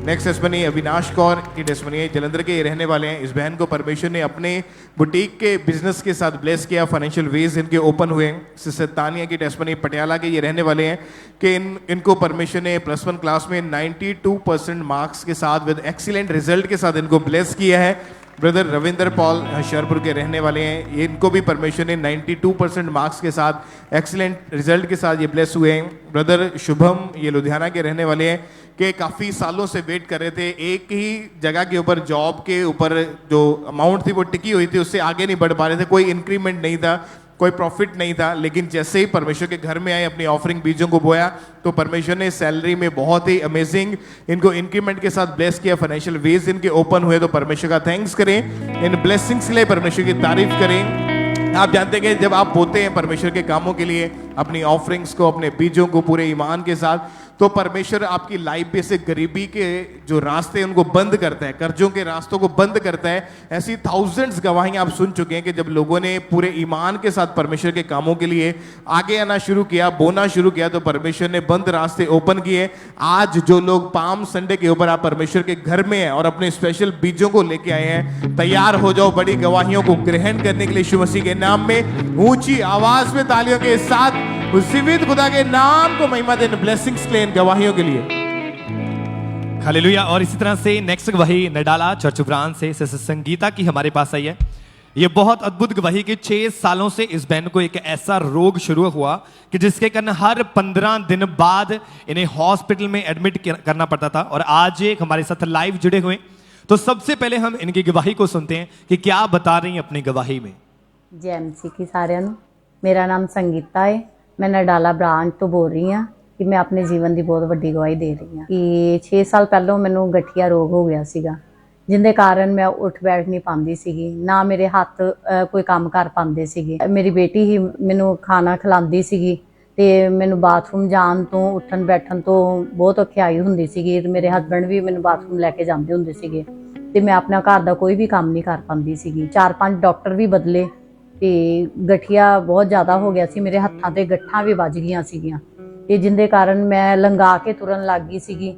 नेक्स्ट टेस्टमनी अविनाश कौर की टेस्टमनी है, जलंधर के रहने वाले हैं। इस बहन को परमेश्वर ने अपने बुटीक के बिजनेस के साथ ब्लेस किया, फाइनेंशियल वेज इनके ओपन हुए। सिस्टर तानिया की टेस्टमनी, पटियाला के ये रहने वाले हैं कि इनको परमेश्वर ने +1 क्लास में 92% मार्क्स के साथ विद एक्सीलेंट रिजल्ट के साथ इनको ब्लेस किया है। ब्रदर रविंदर पॉल होशियारपुर के रहने वाले हैं, ये इनको भी परमेश्वर ने 92% मार्क्स के साथ एक्सीलेंट रिजल्ट के साथ ये ब्लेस हुए हैं। ब्रदर शुभम, ये लुधियाना के रहने वाले हैं कि काफ़ी सालों से वेट कर रहे थे, एक ही जगह के ऊपर, जॉब के ऊपर जो अमाउंट थी वो टिकी हुई थी, उससे आगे नहीं बढ़ पा रहे थे, कोई इंक्रीमेंट नहीं था, कोई प्रॉफिट नहीं था। लेकिन जैसे ही परमेश्वर के घर में आए, अपनी ऑफरिंग बीजों को बोया, तो परमेश्वर ने सैलरी में बहुत ही अमेजिंग इनको इंक्रीमेंट के साथ ब्लेस किया, फाइनेंशियल वेज इनके ओपन हुए। तो परमेश्वर का थैंक्स करें, इन ब्लेसिंग्स के लिए परमेश्वर की तारीफ करें। आप जानते हैं कि जब आप बोते हैं परमेश्वर के कामों के लिए अपनी ऑफरिंग्स को, अपने बीजों को पूरे ईमान के साथ, तो परमेश्वर आपकी लाइफ में से गरीबी के जो रास्ते उनको बंद करता है, कर्जों के रास्तों को बंद करता है। ऐसी थाउजेंड्स गवाहियां आप सुन चुके हैं कि जब लोगों ने पूरे ईमान के साथ परमेश्वर के कामों के लिए आगे आना शुरू किया, बोना शुरू किया, तो परमेश्वर ने बंद रास्ते ओपन किए। आज जो लोग पाम संडे के ऊपर आप परमेश्वर के घर में हैं और अपने स्पेशल बीजों को लेके आए हैं, तैयार हो जाओ बड़ी गवाहियों को ग्रहण करने के लिए यीशु मसीह के नाम में। ऊंची आवाज में तालियों के साथ उस जीवित खुदा के नाम को महिमा देने, ब्लेसिंग्स के लिए, इन गवाहियों के लिए। हालेलुया। और इसी तरह से नेक्स्ट गवाही नडाला चर्च ब्रांच से सिस्टर संगीता की हमारे पास आई है। ये बहुत अद्भुत गवाही कि 6 सालों से इस बहन को एक ऐसा रोग शुरू हुआ कि जिसके कारण हर 15 दिन बाद इन्हें हॉस्पिटल में एडमिट करना पड़ता था, और आज एक हमारे साथ लाइव जुड़े हुए। तो सबसे पहले हम इनकी गवाही को सुनते हैं कि क्या बता रही हैं अपनी गवाही में। जय एमसी की साਰਿਆਂ ਨੂੰ। मेरा नाम संगीता है, मैं नडाला ब्रांच तो बोल रही हाँ कि मैं अपने जीवन की बहुत वड्डी गवाही दे रही हाँ कि 6 साल पहलों मैनू गठिया रोग हो गया सीगा, जिंदे कारण मैं उठ बैठ नहीं पाती सीगी, ना मेरे हाथ कोई काम कर पाते सीगे। मेरी बेटी ही मैनू खाना खिलाती सीगी ते मैनू बाथरूम जान तो उठन बैठन तो बहुत औखियाई हुंदी सीगी। मेरे हस्बैंड भी मैनू बाथरूम लैके जाते हुंदे सीगे ते मैं अपना घर का कोई भी काम नहीं कर पाती सीगी। 4-5 डॉक्टर भी बदले ते गठिया बहुत ज़्यादा हो गया सी, मेरे हत्थां ते गट्ठां भी वज गईयां सीगियां ते जिंदे कारण मैं लंघा के तुरन लग गई सीगी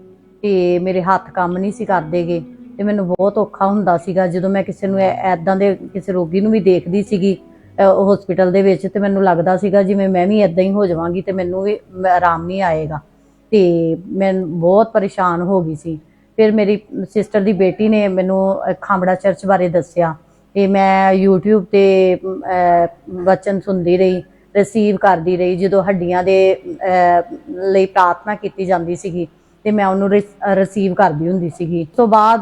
ते मेरे हत्थ काम नहीं सी करदे गे ते मैनूं बहुत औखा हुंदा सीगा जदों मैं किसी नूं ऐदां दे किसी रोगी नूं भी देखदी सीगी हॉस्पिटल दे विच ते मैनूं लगदा सीगा जिवें मैं भी ऐदां ही हो जावांगी ते मैनूं भी आराम नहीं आएगा ते मैं बहुत परेशान हो गई सी। फिर मेरी सिस्टर दी बेटी ने मैनूं खामड़ा चर्च बारे दस्सिया ते मैं यूट्यूब ते वचन सुनदी रही, रिसीव करदी रही। जदों हड्डियां दे लई प्रार्थना कीती जांदी सीगी ते मैं उन्होंने रिसीव करदी हुंदी सीगी। उस तो बाद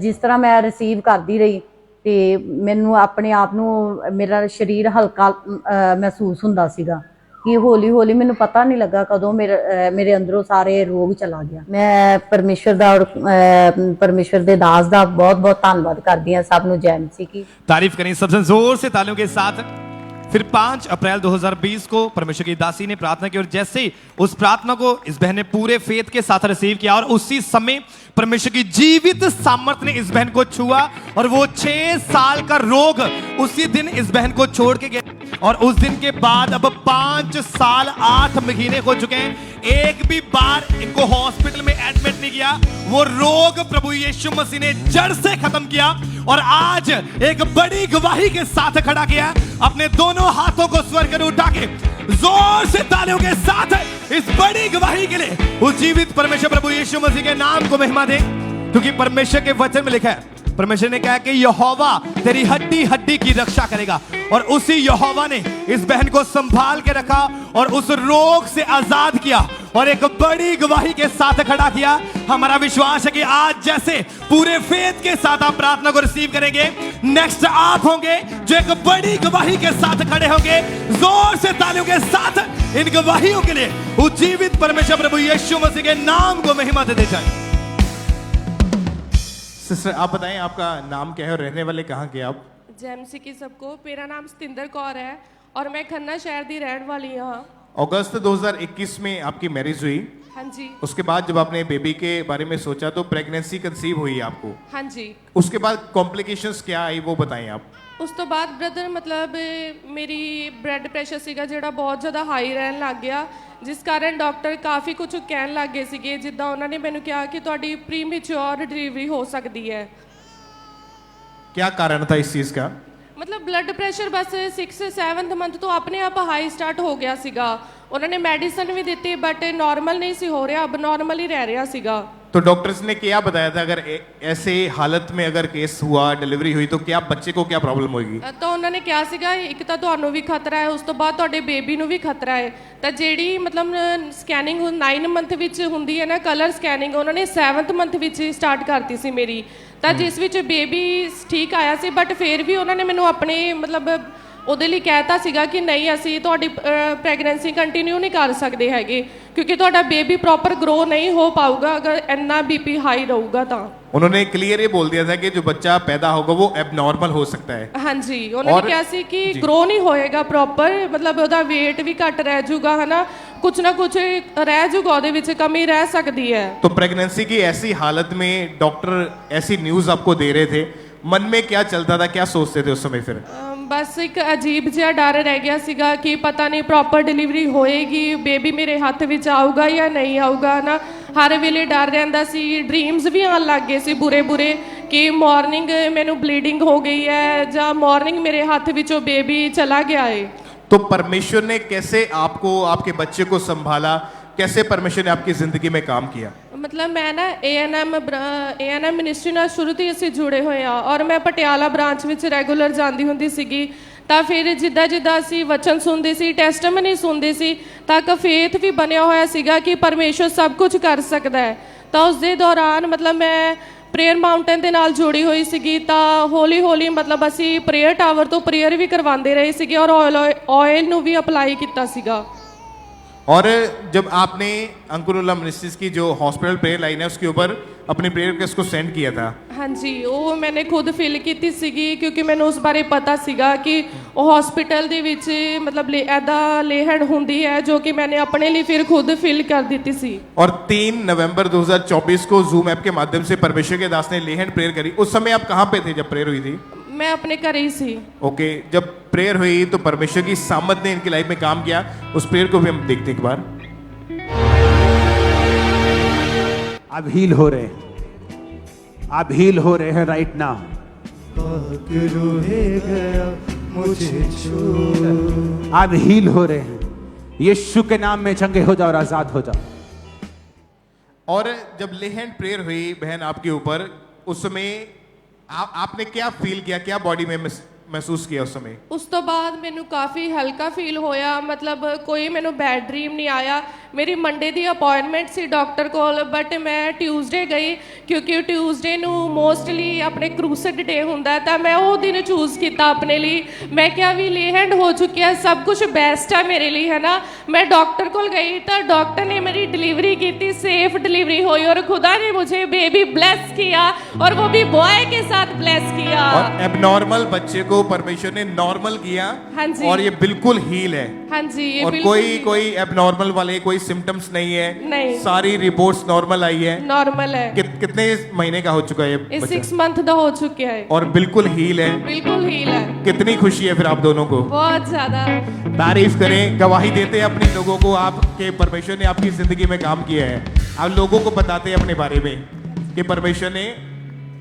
जिस तरह मैं रिसीव करदी रही ते मैनूं अपने आप नूं मेरा शरीर हल्का महसूस हुंदा सीगा ਕਿ ਹੌਲੀ ਹੌਲੀ ਮੈਨੂੰ ਪਤਾ ਨਹੀਂ ਲੱਗਾ ਕਦੋਂ ਮੇਰੇ ਅੰਦਰੋਂ ਸਾਰੇ ਰੋਗ ਚਲਾ ਗਿਆ। ਮੈਂ ਪਰਮੇਸ਼ਰ ਦਾ ਔਰ ਪਰਮੇਸ਼ਰ ਦੇ ਦਾਸ ਦਾ ਬਹੁਤ ਬਹੁਤ ਧੰਨਵਾਦ ਕਰਦੀ ਹਾਂ। ਸਭ ਨੂੰ ਜੈ ਮਸੀਹ ਕੀ। तारीफ करें सबसे जोर से तालियों के साथ। फिर 5 अप्रैल 2020 को परमेश्वर की दासी ने प्रार्थना की और जैसे ही उस प्रार्थना को इस बहन ने पूरे फेथ के साथ रिसीव किया और उसी समय परमेश्वर की जीवित सामर्थ्य ने इस बहन को छुआ और वो 6 साल का रोग उसी दिन इस बहन को छोड़ के गया। और उस दिन के बाद अब 5 साल 8 महीने हो चुके हैं। एक भी बार इनको हॉस्पिटल में एडमिट नहीं किया। वो रोग प्रभु यीशु मसीह ने जड़ से खत्म किया और आज एक बड़ी गवाही के साथ खड़ा किया। अपने दोनों हाथों को स्वर कर उठा के जोर से तालियों के साथ इस बड़ी गवाही के लिए उस जीवित परमेश्वर प्रभु यीशु मसीह के नाम को महिमा दे। क्योंकि परमेश्वर के वचन में लिखा है, परमेश्वर ने कहा कि यहोवा तेरी हड्डी हड्डी की रक्षा करेगा। और उसी यहोवा ने इस बहन को संभाल के रखा और उस रोग से आजाद किया और एक बड़ी गवाही के साथ खड़ा किया। हमारा विश्वास है कि आज जैसे पूरे फेथ के साथ आप प्रार्थना को रिसीव करेंगे, नेक्स्ट आप होंगे जो एक बड़ी गवाही के साथ खड़े होंगे। जोर से तालियों के साथ इन गवाहियों के लिए उज्जीवित परमेश्वर प्रभु यीशु मसीह के नाम को महिमा देते जाए। सिस्टर आप बताएं आपका नाम क्या है और रहने वाले कहाँ के आप? जय मसीह की सबको। मेरा नाम सतिंदर कौर है और मैं खन्ना शहर की रहने वाली हाँ। अगस्त 2021 में आपकी मैरिज हुई। हाँ जी। उसके बाद जब आपने बेबी के बारे में सोचा तो प्रेगनेंसी कंसीव हुई आपको। हाँ जी। उसके बाद कॉम्प्लिकेशंस क्या आई वो बताएं आप। उस तो बाद ब्रदर मतलब मेरी ब्लड प्रेशर सीगा ਜਿਹੜਾ ਬਹੁਤ ਜ਼ਿਆਦਾ ਹਾਈ ਰਹਿਣ ਲੱਗ ਗਿਆ, ਜਿਸ ਕਾਰਨ ਡਾਕਟਰ ਕਾਫੀ ਕੁਝ ਕਹਿਣ ਲੱਗ ਗਏ ਸੀਗੇ। ਜਿੱਦਾਂ ਉਹਨਾਂ ਨੇ ਮੈਨੂੰ ਕਿਹਾ ਕਿ ਤੁਹਾਡੀ ਪ੍ਰੀਮੈਚੁਰ ਡਿਲੀਵਰੀ ਹੋ ਸਕਦੀ ਹੈ। क्या कारण था इस चीज का? मतलब ब्लड प्रेशर बस 6-7 मंथ तो अपने आप हाई स्टार्ट हो गया सीगा। उन्होंने मेडिसिन भी दी बट नॉर्मल नहीं सी हो रहा, अब नॉर्मल ही रह रहा सीगा। तो डॉक्टर्स ने क्या बताया था अगर ऐसे हालत में अगर केस हुआ डिलीवरी हुई तो क्या बच्चे को क्या प्रॉब्लम होगी? तो उन्होंने कहा सीगा एक तो ਤੁਹਾਨੂੰ ਵੀ ਖਤਰਾ ਹੈ, ਉਸ ਤੋਂ ਬਾਅਦ ਤੁਹਾਡੇ ਬੇਬੀ ਨੂੰ ਵੀ ਖਤਰਾ ਹੈ। ਤਾਂ ਜਿਹੜੀ ਮਤਲਬ ਸਕੈਨਿੰਗ 9 ਮੰਥ ਵਿੱਚ ਹੁੰਦੀ ਹੈ ਨਾ ਕਲਰ ਸਕੈਨਿੰਗ, ਉਹਨਾਂ ਨੇ 7th ਮੰਥ ਵਿੱਚ ਸਟਾਰਟ ਕਰਤੀ ਸੀ ਮੇਰੀ। ਤਾਂ ਜਿਸ ਵਿੱਚ ਬੇਬੀ ਠੀਕ ਆਇਆ ਸੀ ਬਟ ਫਿਰ ਵੀ ਉਹਨਾਂ ਨੇ ਮੈਨੂੰ ਆਪਣੇ ਮਤਲਬ ਉਹਦੇ ਲਈ ਕਹਿਤਾ ਸੀਗਾ ਕਿ ਨਹੀਂ ਅਸੀਂ ਤੁਹਾਡੀ ਪ੍ਰੈਗਨੈਂਸੀ ਕੰਟੀਨਿਊ ਨਹੀਂ ਕਰ ਸਕਦੇ ਹੈਗੇ ਕਿਉਂਕਿ ਤੁਹਾਡਾ ਬੇਬੀ ਪ੍ਰੋਪਰ ग्रो नहीं हो पाऊगा अगर इतना बीपी हाई रहूगा तो। उन्होंने क्लियर ये बोल दिया था कि जो बच्चा पैदा होगा वो एबनॉर्मल हो सकता है। हाँ जी, उन्होंने कहा सी कि ग्रो नहीं होएगा प्रॉपर, मतलब ਉਹਦਾ weight भी घट रह जाऊगा है ना, कुछ ना कुछ रह जाऊगा ਉਹਦੇ ਵਿੱਚ कमी रह सकती है। तो प्रेगनेंसी की ऐसी हालत में डॉक्टर ऐसी न्यूज आपको दे रहे थे, मन में क्या चलता था, क्या सोचते थे उस समय फिर? बस एक अजीब जिहा डर रह गया सीगा कि पता नहीं प्रॉपर डिलीवरी होएगी, बेबी मेरे हाथ विच आऊगा या नहीं आऊगा ना। हर वेले डर रहिंदा सी, ड्रीम्स भी आन लग गए सी बुरे बुरे कि मॉर्निंग मैनू ब्लीडिंग हो गई है या मॉर्निंग मेरे हाथ विचों बेबी चला गया है। तो परमेश्वर ने कैसे आपको आपके बच्चे को संभाला, कैसे परमेश्वर ने आपकी जिंदगी में काम किया? मतलब मैं ना ANM मिनिस्ट्री ਨਾਲ ਸ਼ੁਰੂ ਤੋਂ ਅਸੀਂ ਜੁੜੇ ਹੋਏ ਆ ਔਰ ਮੈਂ ਪਟਿਆਲਾ ਬ੍ਰਾਂਚ ਵਿੱਚ ਰੈਗੂਲਰ ਜਾਂਦੀ ਹੁੰਦੀ ਸੀਗੀ। ਤਾਂ ਫਿਰ ਜਿੱਦਾਂ ਜਿੱਦਾਂ ਅਸੀਂ ਵਚਨ ਸੁਣਦੇ ਸੀ, ਟੈਸਟਮਨੀ ਸੁਣਦੇ ਸੀ, ਤਾਂ ਇੱਕ ਫੇਥ ਵੀ ਬਣਿਆ ਹੋਇਆ ਸੀਗਾ ਕਿ ਪਰਮੇਸ਼ਰ ਸਭ ਕੁਝ ਕਰ ਸਕਦਾ ਹੈ। ਤਾਂ ਉਸ ਦੇ ਦੌਰਾਨ ਮਤਲਬ ਮੈਂ ਪ੍ਰੇਅਰ ਮਾਊਂਟੇਨ ਦੇ ਨਾਲ ਜੁੜੀ ਹੋਈ ਸੀਗੀ। ਤਾਂ ਹੌਲੀ ਹੌਲੀ ਮਤਲਬ ਅਸੀਂ ਪ੍ਰੇਅਰ ਟਾਵਰ ਤੋਂ ਪ੍ਰੇਅਰ ਵੀ ਕਰਵਾਉਂਦੇ ਰਹੇ ਸੀਗੇ ਔਰ ਆਇਲ ਨੂੰ ਵੀ ਅਪਲਾਈ ਕੀਤਾ ਸੀਗਾ। और जब आपने अंकुरुल्लाह मिनिस्ट्रीज की जो हॉस्पिटल प्रेयर लाइन है उसके ऊपर अपनी प्रेयर रिक्वेस्ट को सेंड किया था। हाँ जी, वो मैंने खुद फिल की सीगी क्योंकि मैंने उस बारे पता सीगा कि वो हॉस्पिटल दे विच मतलब ऐदा लेहड़ हुंदी है जो कि मैंने अपने लिए फिर खुद फिल कर दी सी। और 3 नवंबर 2024 को जूम ऐप के माध्यम से परमेश्वर के दास ने लेहड़ प्रेयर करी। उस समय आप कहाँ पे थे जब प्रेयर हुई थी? मैं अपने घर ही सी। ओके, जब प्रेयर हुई तो परमेश्वर की सामत ने इनकी लाइफ में काम किया। उस प्रेयर को भी हम देखते हैं एक बार। आप हील हो रहे हैं, आप हील हो रहे हैं राइट नाउ। आप हील हो रहे हैं, यीशु के नाम में चंगे हो जाओ और आजाद हो जाओ। और जब लेहैंड प्रेयर हुई बहन आपके ऊपर, उस समय आपने क्या फील किया, क्या बॉडी में महसूस किया उस समय? ਉਸ ਤੋਂ ਬਾਅਦ ਮੈਨੂੰ ਕਾਫੀ ਹਲਕਾ ਫੀਲ ਹੋਇਆ, ਮਤਲਬ ਕੋਈ ਮੈਨੂੰ ਬੈਡ ਡ੍ਰੀਮ ਨਹੀਂ ਆਇਆ। ਮੇਰੀ ਮੰਡੇ ਦੀ ਅਪਾਇੰਟਮੈਂਟ ਸੀ ਡਾਕਟਰ ਕੋਲ, ਬਟ ਮੈਂ ਟਿਊਜ਼ਡੇ ਗਈ ਕਿਉਂਕਿ ਟਿਊਜ਼ਡੇ ਨੂੰ ਮੋਸਟਲੀ ਆਪਣੇ ਕਰੂਸਡ ਡੇ ਹੁੰਦਾ, ਤਾਂ ਮੈਂ ਉਹ ਦਿਨ ਚੂਜ਼ ਕੀਤਾ ਆਪਣੇ ਲਈ। ਮੈਂ ਕਿਹਾ ਵੀ ਲੇ ਹੈਂਡ ਹੋ ਚੁੱਕਿਆ, ਸਭ ਕੁਝ ਬੈਸਟ ਆ ਮੇਰੇ ਲਈ, ਹੈ ਨਾ। मैं डॉक्टर को गई तो डॉक्टर ने मेरी डिलीवरी की थी, सेफ डिलीवरी हुई और खुदा ने मुझे बेबी ब्लेस किया और वो भी बॉय के साथ ब्लेस किया। और एबनॉर्मल बच्चे को परमेश्वर ने नॉर्मल किया। हाँ जी। और ये बिल्कुल हील है। हाँ जी, ये और कोई एबनॉर्मल वाले कोई सिम्टम्स नहीं है। नहीं। सारी रिपोर्ट्स नॉर्मल आई है। नॉर्मल है। कितने महीने का हो चुका है ये? 6 मंथ का हो चुका है और बिल्कुल हील है। बिल्कुल हील है। कितनी खुशी है फिर आप दोनों को? बहुत ज्यादा। तारीफ करें, गवाही देते हैं अपने लोगों को आपके परमेश्वर ने आपकी जिंदगी में काम किया है। आप लोगों को बताते हैं अपने बारे में कि परमेश्वर ने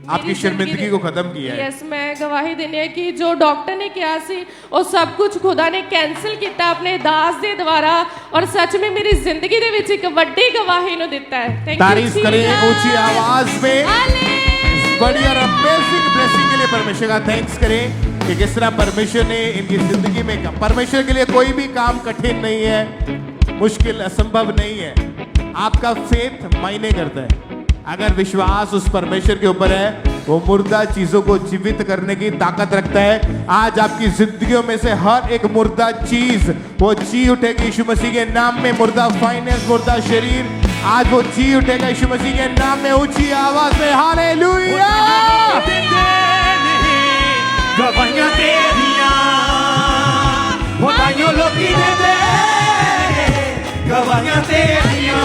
आपकी शर्मिंदगी को खत्म किया है। यस, मैं गवाही देनी है कि जो डॉक्टर ने किया सी वो सब कुछ खुदा ने कैंसिल किया अपने दास दे द्वारा और सच में मेरी जिंदगी दे विच एक बड़ी गवाही नु दिता है। Thank you. तारीफ करें ऊंची आवाज में बड़ी और अमेजिंग ब्लेसिंग के लिए परमेश्वर का थैंक्स करें कि किस तरह परमेश्वर ने इनकी जिंदगी में परमेश्वर के लिए कोई भी काम कठिन नहीं है, मुश्किल असंभव नहीं है। आपका फेथ मायने करता है। अगर विश्वास उस परमेश्वर के ऊपर है, वो मुर्दा चीजों को जीवित करने की ताकत रखता है। आज आपकी जिंदगियों में से हर एक मुर्दा चीज वो जी उठेगी यीशु मसीह के नाम में। मुर्दा फाइनेंस, मुर्दा शरीर, आज वो जी उठेगा यीशु मसीह के नाम में। ऊंची आवाज में हालेलुया। गवाहियां तेरियां बताइयो लोकी दे दे, गवाहियां तेरियां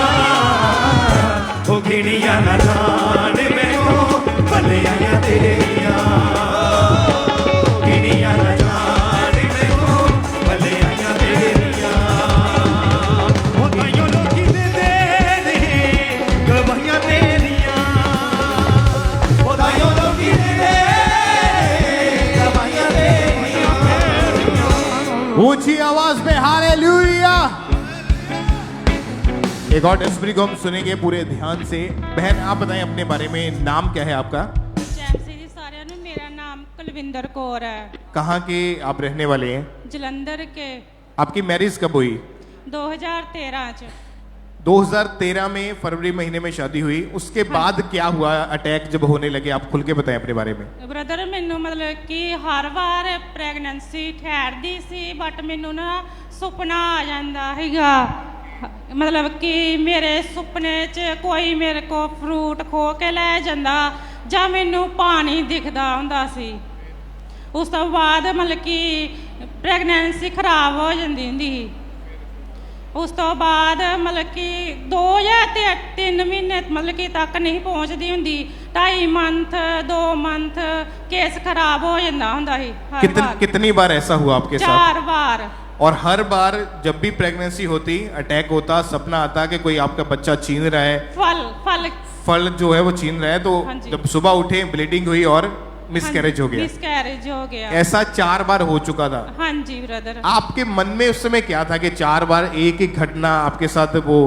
ओ गिनिया ना जाने मैनू भलियां तेरियां, गिनिया ना जाने मैनू भलियां तेरियां। बताइयो लोकी दे दे, गवाहियां तेरियां बताइयो लोकी दे दे। ऊंची आवाज में हालेलुया। एक और टेस्टमनी को हम सुनेंगे पूरे ध्यान से। बहन आप बताएं अपने बारे में, नाम क्या है आपका? मेरा नाम कुलविंदर कौर है। कहाँ के आप रहने वाले हैं? जलंधर के। आपकी मैरिज कब हुई? 2013 च। 2013 में फरवरी महीने में शादी हुई। उसके बाद क्या हुआ? अटैक जब होने लगे, आप खुल के बताएं अपने बारे में। ब्रदर मैनू मतलब कि हर बार प्रेगनेंसी ठहरदी सी, बट मैनू ना सुपना आ जांदा हैगा, मतलब कि मेरे सुपने च कोई मेरे को फ्रूट खो के ले जांदा जां मैनू पानी दिखदा हुंदा सी। उस तो बाद मतलब कि प्रेगनेंसी खराब हो जांदी हुंदी ही। उस तो बाद मतलब कि 2 या 3 महीने मतलब कि तक नहीं पहुंचती हुंदी। 2.5 मंथ 2 मंथ केस खराब हो जाता हुंदा ही। कितनी बार ऐसा हुआ आपके साथ? 4 बार। और हर बार जब भी प्रेगनेंसी होती, अटैक होता, सपना आता कि कोई आपका बच्चा छीन रहा है, फल जो है वो छीन रहा है, तो जब सुबह उठे ब्लीडिंग हुई और मिसकैरेज हो गया। मिसकैरेज हो गया। ऐसा 4 बार हो चुका था। हाँ जी ब्रदर। आपके मन में उस समय क्या था कि 4 बार एक ही घटना आपके साथ वो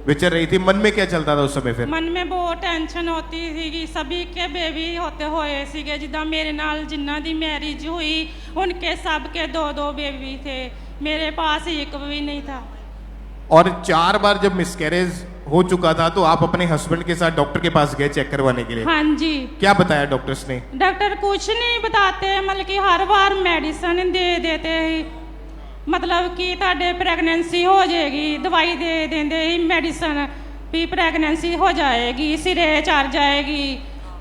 विचर रही थी? मन में क्या चलता था उस समय फिर? मन में बहुत टेंशन होती थी कि सभी के बेबी होते हुए सीगे, जिदा मेरे नाल जिन्ना दी मैरिज हुई उनके सबके 2-2 बेबी थे, मेरे पास एक भी नहीं था। और 4 बार जब मिसकैरेज हो चुका था तो आप अपने हस्बैंड के साथ डॉक्टर के पास गए चेक करवाने के लिए? हाँ जी। क्या बताया डॉक्टर्स ने? डॉक्टर कुछ नहीं बताते, मतलब कि हर बार मेडिसिन दे देते ही, मतलब कि ताडे प्रेगनेंसी हो जाएगी, दवाई दे देंगे ही मेडिसिन भी प्रेगनेंसी हो जाएगी, सिरे चढ़ जाएगी,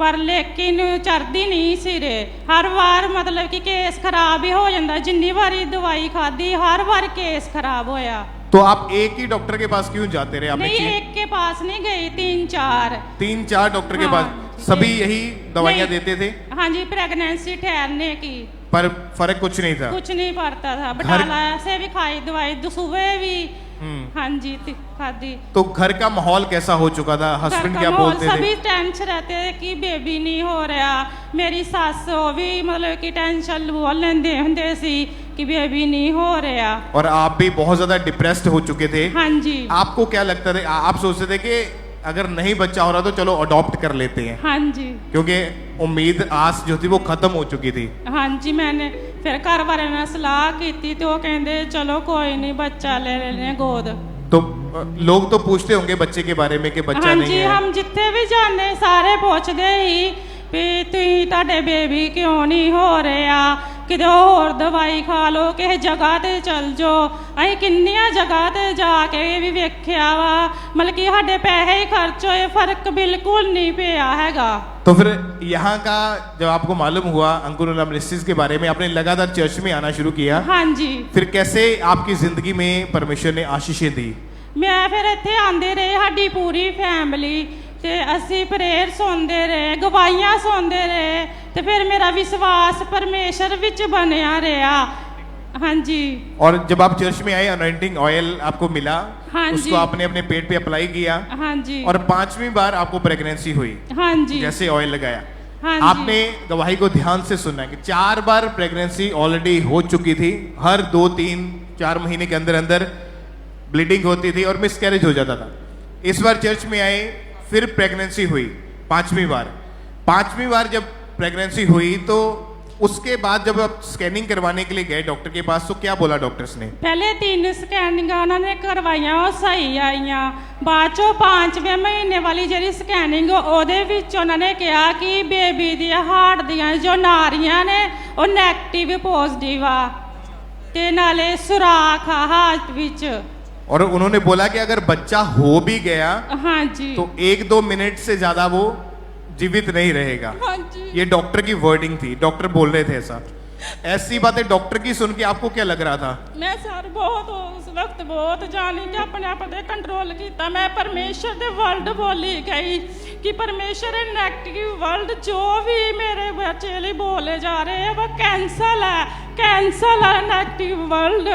पर लेकिन चढ़ती नहीं सिरे। हर बार मतलब कि केस खराब ही हो जाता। जिन्नी बारी दवाई खाधी हर बार केस खराब होया। तो आप एक ही डॉक्टर के पास क्यों जाते रहे? नहीं, एक के पास नहीं गई, 3-4 डॉक्टर के पास। सभी यही दवाइयाँ देते थे? हाँ जी, प्रेगनेंसी ठहरने की। पर फर्क कुछ नहीं था? कुछ नहीं पड़ता था। बटाला से भी खाई दवाई, सुबह भी हाँ जी खादी। तो घर का माहौल कैसा हो चुका था? हस्बैंड क्या बोलते थे? सभी टेंशन रहते थे कि बेबी नहीं हो रहा। मेरी सास भी मतलब कि टेंशन बोल लेंदे हुंदे सी कि बेबी नहीं हो रहा। और आप भी बहुत ज्यादा डिप्रेस्ड हो चुके थे। हाँ जी। आपको क्या लगता था? आप सोचते थे कि अगर नहीं बच्चा हो रहा तो चलो अडॉप्ट कर लेते हैं? हाँ जी। क्योंकि उम्मीद आस जो थी वो खत्म हो चुकी थी। हाँ जी, मैंने ਫਿਰ ਘਰ ਵਾਲਿਆਂ ਨਾਲ ਸਲਾਹ ਕੀਤੀ ਤੇ ਉਹ ਕਹਿੰਦੇ ਚਲੋ ਕੋਈ ਨਹੀਂ ਬੱਚਾ ਲੈ ਲੈਣੇ ਗੋਦ। तो लोग तो पूछते होंगे बच्चे के बारे में कि बच्चा हाँ नहीं जी, है। हम जिथे भी जाने सारे पूछते ही भी तुसीं तुहाडे बेबी क्यों नहीं हो रहा, किते होर दवाई खा लो, किसी जगह ते चल जाओ। असीं किन्नियां जगह ते जाके भी वेख्या वा, मतलब कि साडे पैसे ही खर्च होए, फर्क बिल्कुल नहीं पिया हैगा। तो फिर यहाँ का जब आपको मालूम हुआ अंकुर मिनिस्ट्रीज के बारे में, आपने लगातार चर्च में आना शुरू किया। हाँ जी। फिर कैसे आपकी जिंदगी में परमेश्वर ने आशीषें दी? मैं फिर इत्थे आंदे रहे, साडी पूरी फैमिली ते असी प्रेयर सुनते रहे, गवाहियां सुनते रहे, ते फिर मेरा विश्वास परमेश्वर विच बनया रहा। हाँ जी। और जब आप चर्च में आए, अनॉइंटिंग ऑयल आपको मिला, हाँ उसको जी। आपने अपने पेट पे अप्लाई किया। हाँ जी। और 5वीं बार आपको प्रेगनेंसी हुई। हाँ जी। जैसे ऑयल लगाया। हाँ आपने गवाही को ध्यान से सुना कि 4 बार प्रेगनेंसी ऑलरेडी हो चुकी थी, हर 2, 3, 4 महीने के अंदर अंदर ब्लीडिंग होती थी और मिसकैरेज हो जाता था। इस बार चर्च में आए, फिर प्रेगनेंसी हुई 5वीं बार। 5वीं बार जब प्रेगनेंसी हुई तो उसके बाद जब आप स्कैनिंग करवाने के लिए गए डॉक्टर के पास, तो क्या बोला डॉक्टर्स ने? पहले 3 स्कैनिंगां उन्होंने करवाइयां, वो सही आईयां। बाद चो 5वें महीने वाली जी स्कैनिंग ਉਹਦੇ ਵਿੱਚ ਉਹਨਾਂ ਨੇ ਕਿਹਾ ਕਿ ਬੇਬੀ ਦੀ ਹਾਰਟ ਦੀਆਂ ਜੋ ਨਾੜੀਆਂ ਨੇ ਉਹ ਨੈਗੇਟਿਵ ਪੋਜ਼ਿਟਿਵ ਆ ਤੇ ਨਾਲੇ ਸੁਰਾਖ ਆ ਹਾਰਟ ਵਿੱਚ। और उन्होंने बोला कि अगर बच्चा हो भी गया हाँ जी, तो 1-2 मिनट से ज्यादा वो जीवित नहीं रहेगा। हाँ जी। ये डॉक्टर की वर्डिंग थी, डॉक्टर बोल रहे थे ऐसा। ऐसी बातें डॉक्टर की सुन के आपको क्या लग रहा था? मैं सर बहुत उस वक्त बहुत जानी कि अपने आप पे कंट्रोल किया। मैं परमेश्वर दे वर्ल्ड बोली गई कि परमेश्वर नेगेटिव वर्ल्ड जो भी मेरे बच्चे लिए बोले जा रहे हैं वो कैंसल है नेगेटिव वर्ल्ड।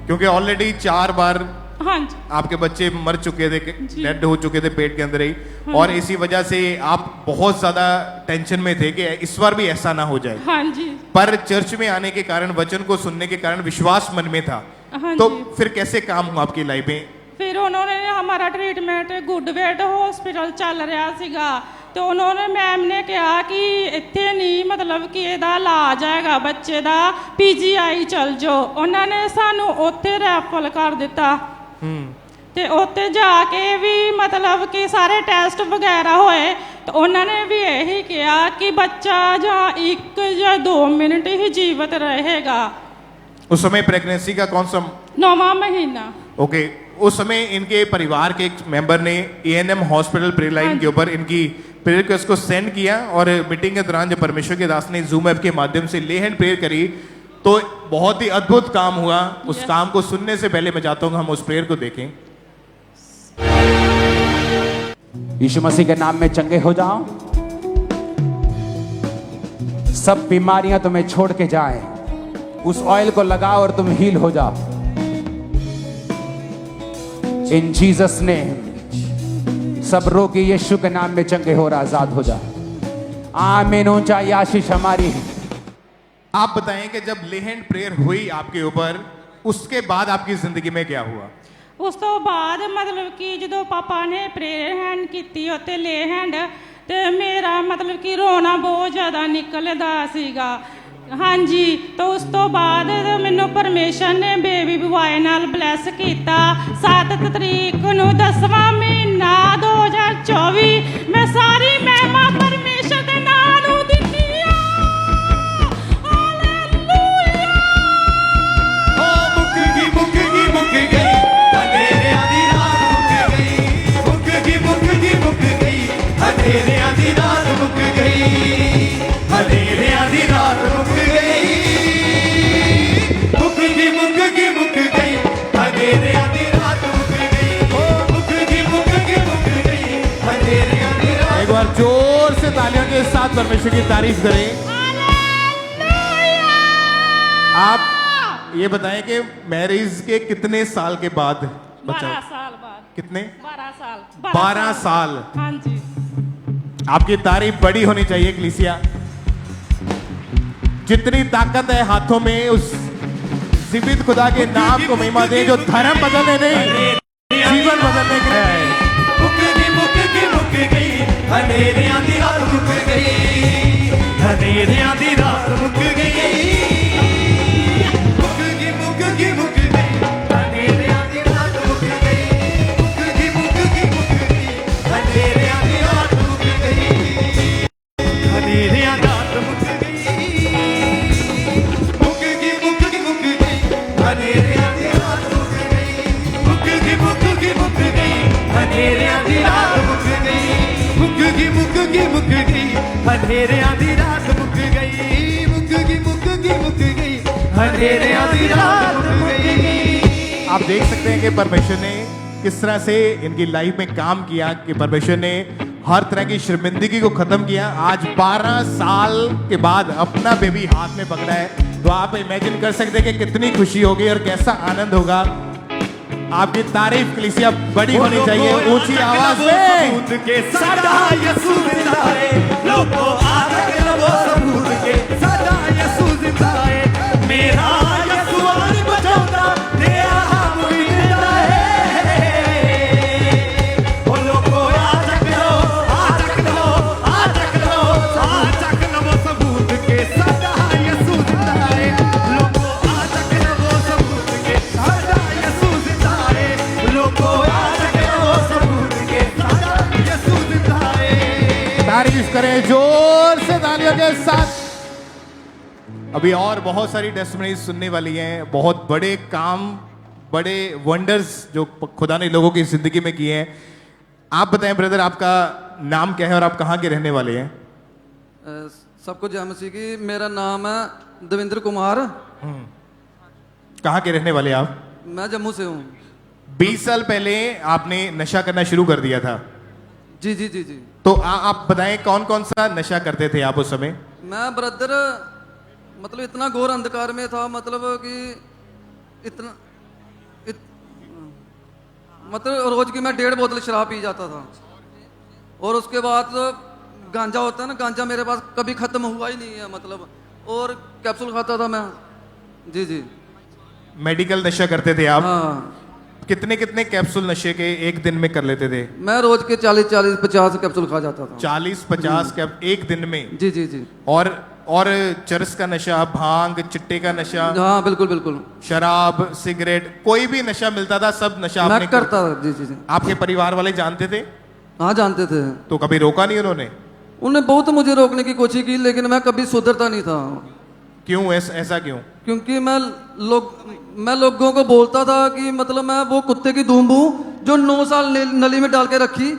क्योंकि ऑलरेडी 4 बार हाँ जी। आपके बच्चे मर चुके थे, डेड हो चुके थे पेट के अंदर ही। हाँ। और इसी वजह से आप बहुत ज्यादा टेंशन में थे कि इस बार भी ऐसा ना हो जाए। हाँ जी। पर चर्च में आने के कारण, वचन को सुनने के कारण विश्वास मन में था। हाँ तो जी। फिर कैसे काम हुआ आपकी लाइफ में? फिर उन्होंने हमारा ट्रीटमेंट गुडवेट हॉस्पिटल चल रहा सीगा, तो उन्होंने मैम ने कहा कि इत्थे नहीं, मतलब कि ਇਹਦਾ ਇਲਾਜ ਹੈਗਾ ਬੱਚੇ ਦਾ, PGI चल जाओ। उन्होंने सानू उत्थे रैफर कर दिता ਤੇ ਉੱਥੇ ਜਾ ਕੇ ਵੀ मतलब कि सारे टेस्ट वगैरह होए, तो उन्होंने भी यही किया कि बच्चा ਜਾਂ 1 ਜਾਂ 2 मिनट ही जीवित रहेगा। उस समय प्रेगनेंसी का कौन सा 9वां महीना। ओके। उस समय इनके परिवार के एक मेंबर ने ANM हॉस्पिटल प्रेयर लाइन के ऊपर इनकी प्रेयर रिक्वेस्ट को सेंड किया, और मीटिंग के दौरान जब परमेश्वर के दास ने जूम ऐप के माध्यम से ले हैंड प्रेयर करी तो बहुत ही अद्भुत काम हुआ। उस काम को सुनने से पहले मैं चाहता हूँ हम उस प्रेयर को देखें। यीशु मसीह के नाम में चंगे हो जाओ, सब बीमारियां तुम्हें छोड़ के जाएं, उस ऑयल को लगाओ और तुम हील हो जाओ इन जीसस नेम। सब रोगी यीशु के नाम में चंगे हो रहा, आजाद हो जाओ। आमीन। ऊंचाई आशीष हमारी है। आप बताएं कि जब ले हैंड प्रेयर हुई आपके ऊपर, उसके बाद आपकी जिंदगी में क्या हुआ? ਉਸ ਤੋਂ ਬਾਅਦ मतलब कि ਜਦੋਂ ਪਾਪਾ ਨੇ ਪ੍ਰੇਅਰ ਹੈਂਡ ਕੀਤੀ ਉੱਤੇ ਲੇ ਹੈਂਡ, ਤੇ ਮੇਰਾ मतलब कि ਰੋਣਾ ਬਹੁਤ ਜ਼ਿਆਦਾ ਨਿਕਲਦਾ ਸੀਗਾ। ਹਾਂਜੀ। ਤਾਂ ਉਸ ਤੋਂ ਬਾਅਦ ਮੈਨੂੰ ਪਰਮੇਸ਼ਰ ਨੇ ਬੇਬੀ ਬੁਆਏ ਨਾਲ ਬਲੈਸ ਕੀਤਾ। 7 ਤਰੀਕ ਨੂੰ 10ਵਾਂ ਮਹੀਨਾ 2024 ਮੈਂ ਸਾਰੀ ਮਹਿਮਾ ਪਰਮੇਸ਼ਰ ਦੇ ਨਾਂ ਨੂੰ ਦਿੰਦੀ ਆ। ਹਾਲੇਲੂਇਆ। ਮੁੱਕ ਗਈ ਹਨੇਰਿਆਂ ਦੀ ਰਾਤ ਮੁੱਕ ਗਈ ਹਨੇਰਿਆਂ ਦੀ ਰਾਤ ਮੁੱਕ ਗਈ ਹਨੇਰਿਆਂ ਦੀ ਰਾਤ ਮੁੱਕ ਗਈ ਮੁੱਕ ਗਈ ਹਨੇਰਿਆਂ ਦੀ ਰਾਤ ਮੁੱਕ ਗਈ ਮੁੱਕ ਗਈ ਹਨੇਰਿਆਂ ਦੀ ਰਾਤ। एक बार जोर से तालियों के साथ परमेश्वर की तारीफ करें। आप ये बताएं कि मैरिज के कितने साल के बाद बच्चा? 12 साल बाद। कितने? 12 साल। 12 साल। हाँ जी। आपकी तारीफ बड़ी होनी चाहिए कलीसिया। जितनी ताकत है हाथों में, उस जीवित खुदा के नाम को महिमा दे जो धर्म बदलने नहीं, जीवन बदलने के लिए है। ਮੁੱਕ ਗਈ ਹਨੇਰਿਆਂ ਦੀ ਰਾਤ ਮੁੱਕ ਗਈ ਹਨੇਰਿਆਂ ਦੀ ਰਾਤ ਮੁੱਕ ਗਈ गई अंधेरियां दी रात मुक गई मुक गई अंधेरियां दी रात मुक गई। आप देख सकते हैं कि परमेश्वर ने किस तरह से इनकी लाइफ में काम किया कि परमेश्वर ने हर तरह की शर्मिंदगी को खत्म किया। आज 12 साल के बाद अपना बेबी हाथ में पकड़ा है, तो आप इमेजिन कर सकते हैं कि कितनी खुशी होगी और कैसा आनंद होगा। आपकी तारीफ कलीसिया बड़ी होनी चाहिए, ऊंची आवाज में। के साडा यसू जिंदा है, लोगों आदर लो सबूत के साडा यसू जिंदा है, मेरा यसू आन बचाता तेरा हम जिंदा है। ओ लोगों आजक लो सबूत के साडा यसू जिंदा है, लोगों आजक लो सबूत के साडा यसू जिंदा है, लोगों आजक लो सबूत के साडा यसू जिंदा है। तारीफ करें जोर से तालियों के साथ। अभी और बहुत सारी टेस्टिमनीज सुनने वाली हैं, बहुत बड़े काम, बड़े वंडर्स जो खुदा ने लोगों की जिंदगी में किए हैं। आप बताएं ब्रदर, आपका नाम क्या है और आप कहाँ के रहने वाले हैं? सबको जय मसीह की। मेरा नाम है देवेंद्र कुमार। कहाँ के रहने वाले आप? मैं जम्मू से हूँ। 20 साल पहले आपने नशा करना शुरू कर दिया था। जी जी जी जी। तो आप बताएं कौन कौन सा नशा करते थे आप उस समय? मैं ब्रदर मतलब इतना घोर अंधकार में था, मतलब कि इतना मतलब रोज की मैं 1.5 बोतल शराब पी जाता था, और उसके बाद गांजा होता है ना, गांजा मेरे पास कभी खत्म हुआ ही नहीं है मतलब, और कैप्सूल खाता था मैं। जी जी। मेडिकल नशा करते थे आप? हाँ। कितने कितने कैप्सूल नशे के एक दिन में कर लेते थे? मैं रोज के 40-50 कैप्सूल खा जाता था। 40-50 कैप एक दिन में? जी जी जी। और चरस का नशा, भांग, चिट्टे का नशा? हाँ बिल्कुल बिल्कुल। शराब, सिगरेट, कोई भी नशा मिलता था सब नशा मैं आपने करता था। जी जी जी। आपके परिवार वाले जानते थे? हाँ जानते थे। तो कभी रोका नहीं उन्होंने? उन्होंने बहुत मुझे रोकने की कोशिश की, लेकिन मैं कभी सुधरता नहीं था। क्यों? ऐसा क्यों? क्योंकि मैं लोगों को बोलता था कि मतलब मैं वो कुत्ते की धूम हूँ जो 9 साल नली में डाल के रखी,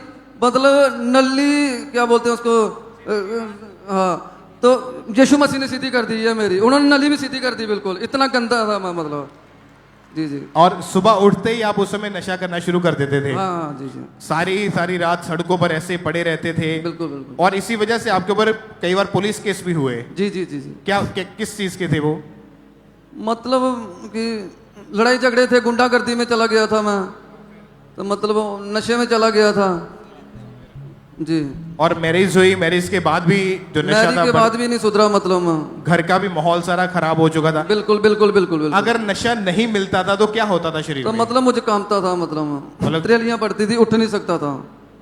मतलब नली क्या बोलते हैं उसको, हाँ, तो यीशु मसीह ने सीधी कर दी है मेरी, उन्होंने नली भी सीधी कर दी बिल्कुल, इतना गंदा था मैं मतलब। जी जी। और सुबह उठते ही आप उस समय नशा करना शुरू कर देते थे? हाँ जी जी। सारी रात सड़कों पर ऐसे पड़े रहते थे? बिल्कुल बिल्कुल। और इसी वजह से आपके ऊपर कई बार पुलिस केस भी हुए? जी जी जी जी। किस चीज के थे वो? मतलब कि लड़ाई झगड़े थे, गुंडागर्दी में चला गया था मैं, तो मतलब नशे में चला गया था। जी। और मैरिज हुई, मैरिज के बाद भी जो नशा था, के बाद भी नहीं सुधरा, मतलब घर का भी माहौल सारा खराब हो चुका था? बिल्कुल बिल्कुल बिल्कुल बिल्कुल। अगर नशा नहीं मिलता था तो क्या होता था शरीर तो में? मतलब मुझे कांपता था, मतलब त्रेलियां पड़ती थी, उठ नहीं सकता था,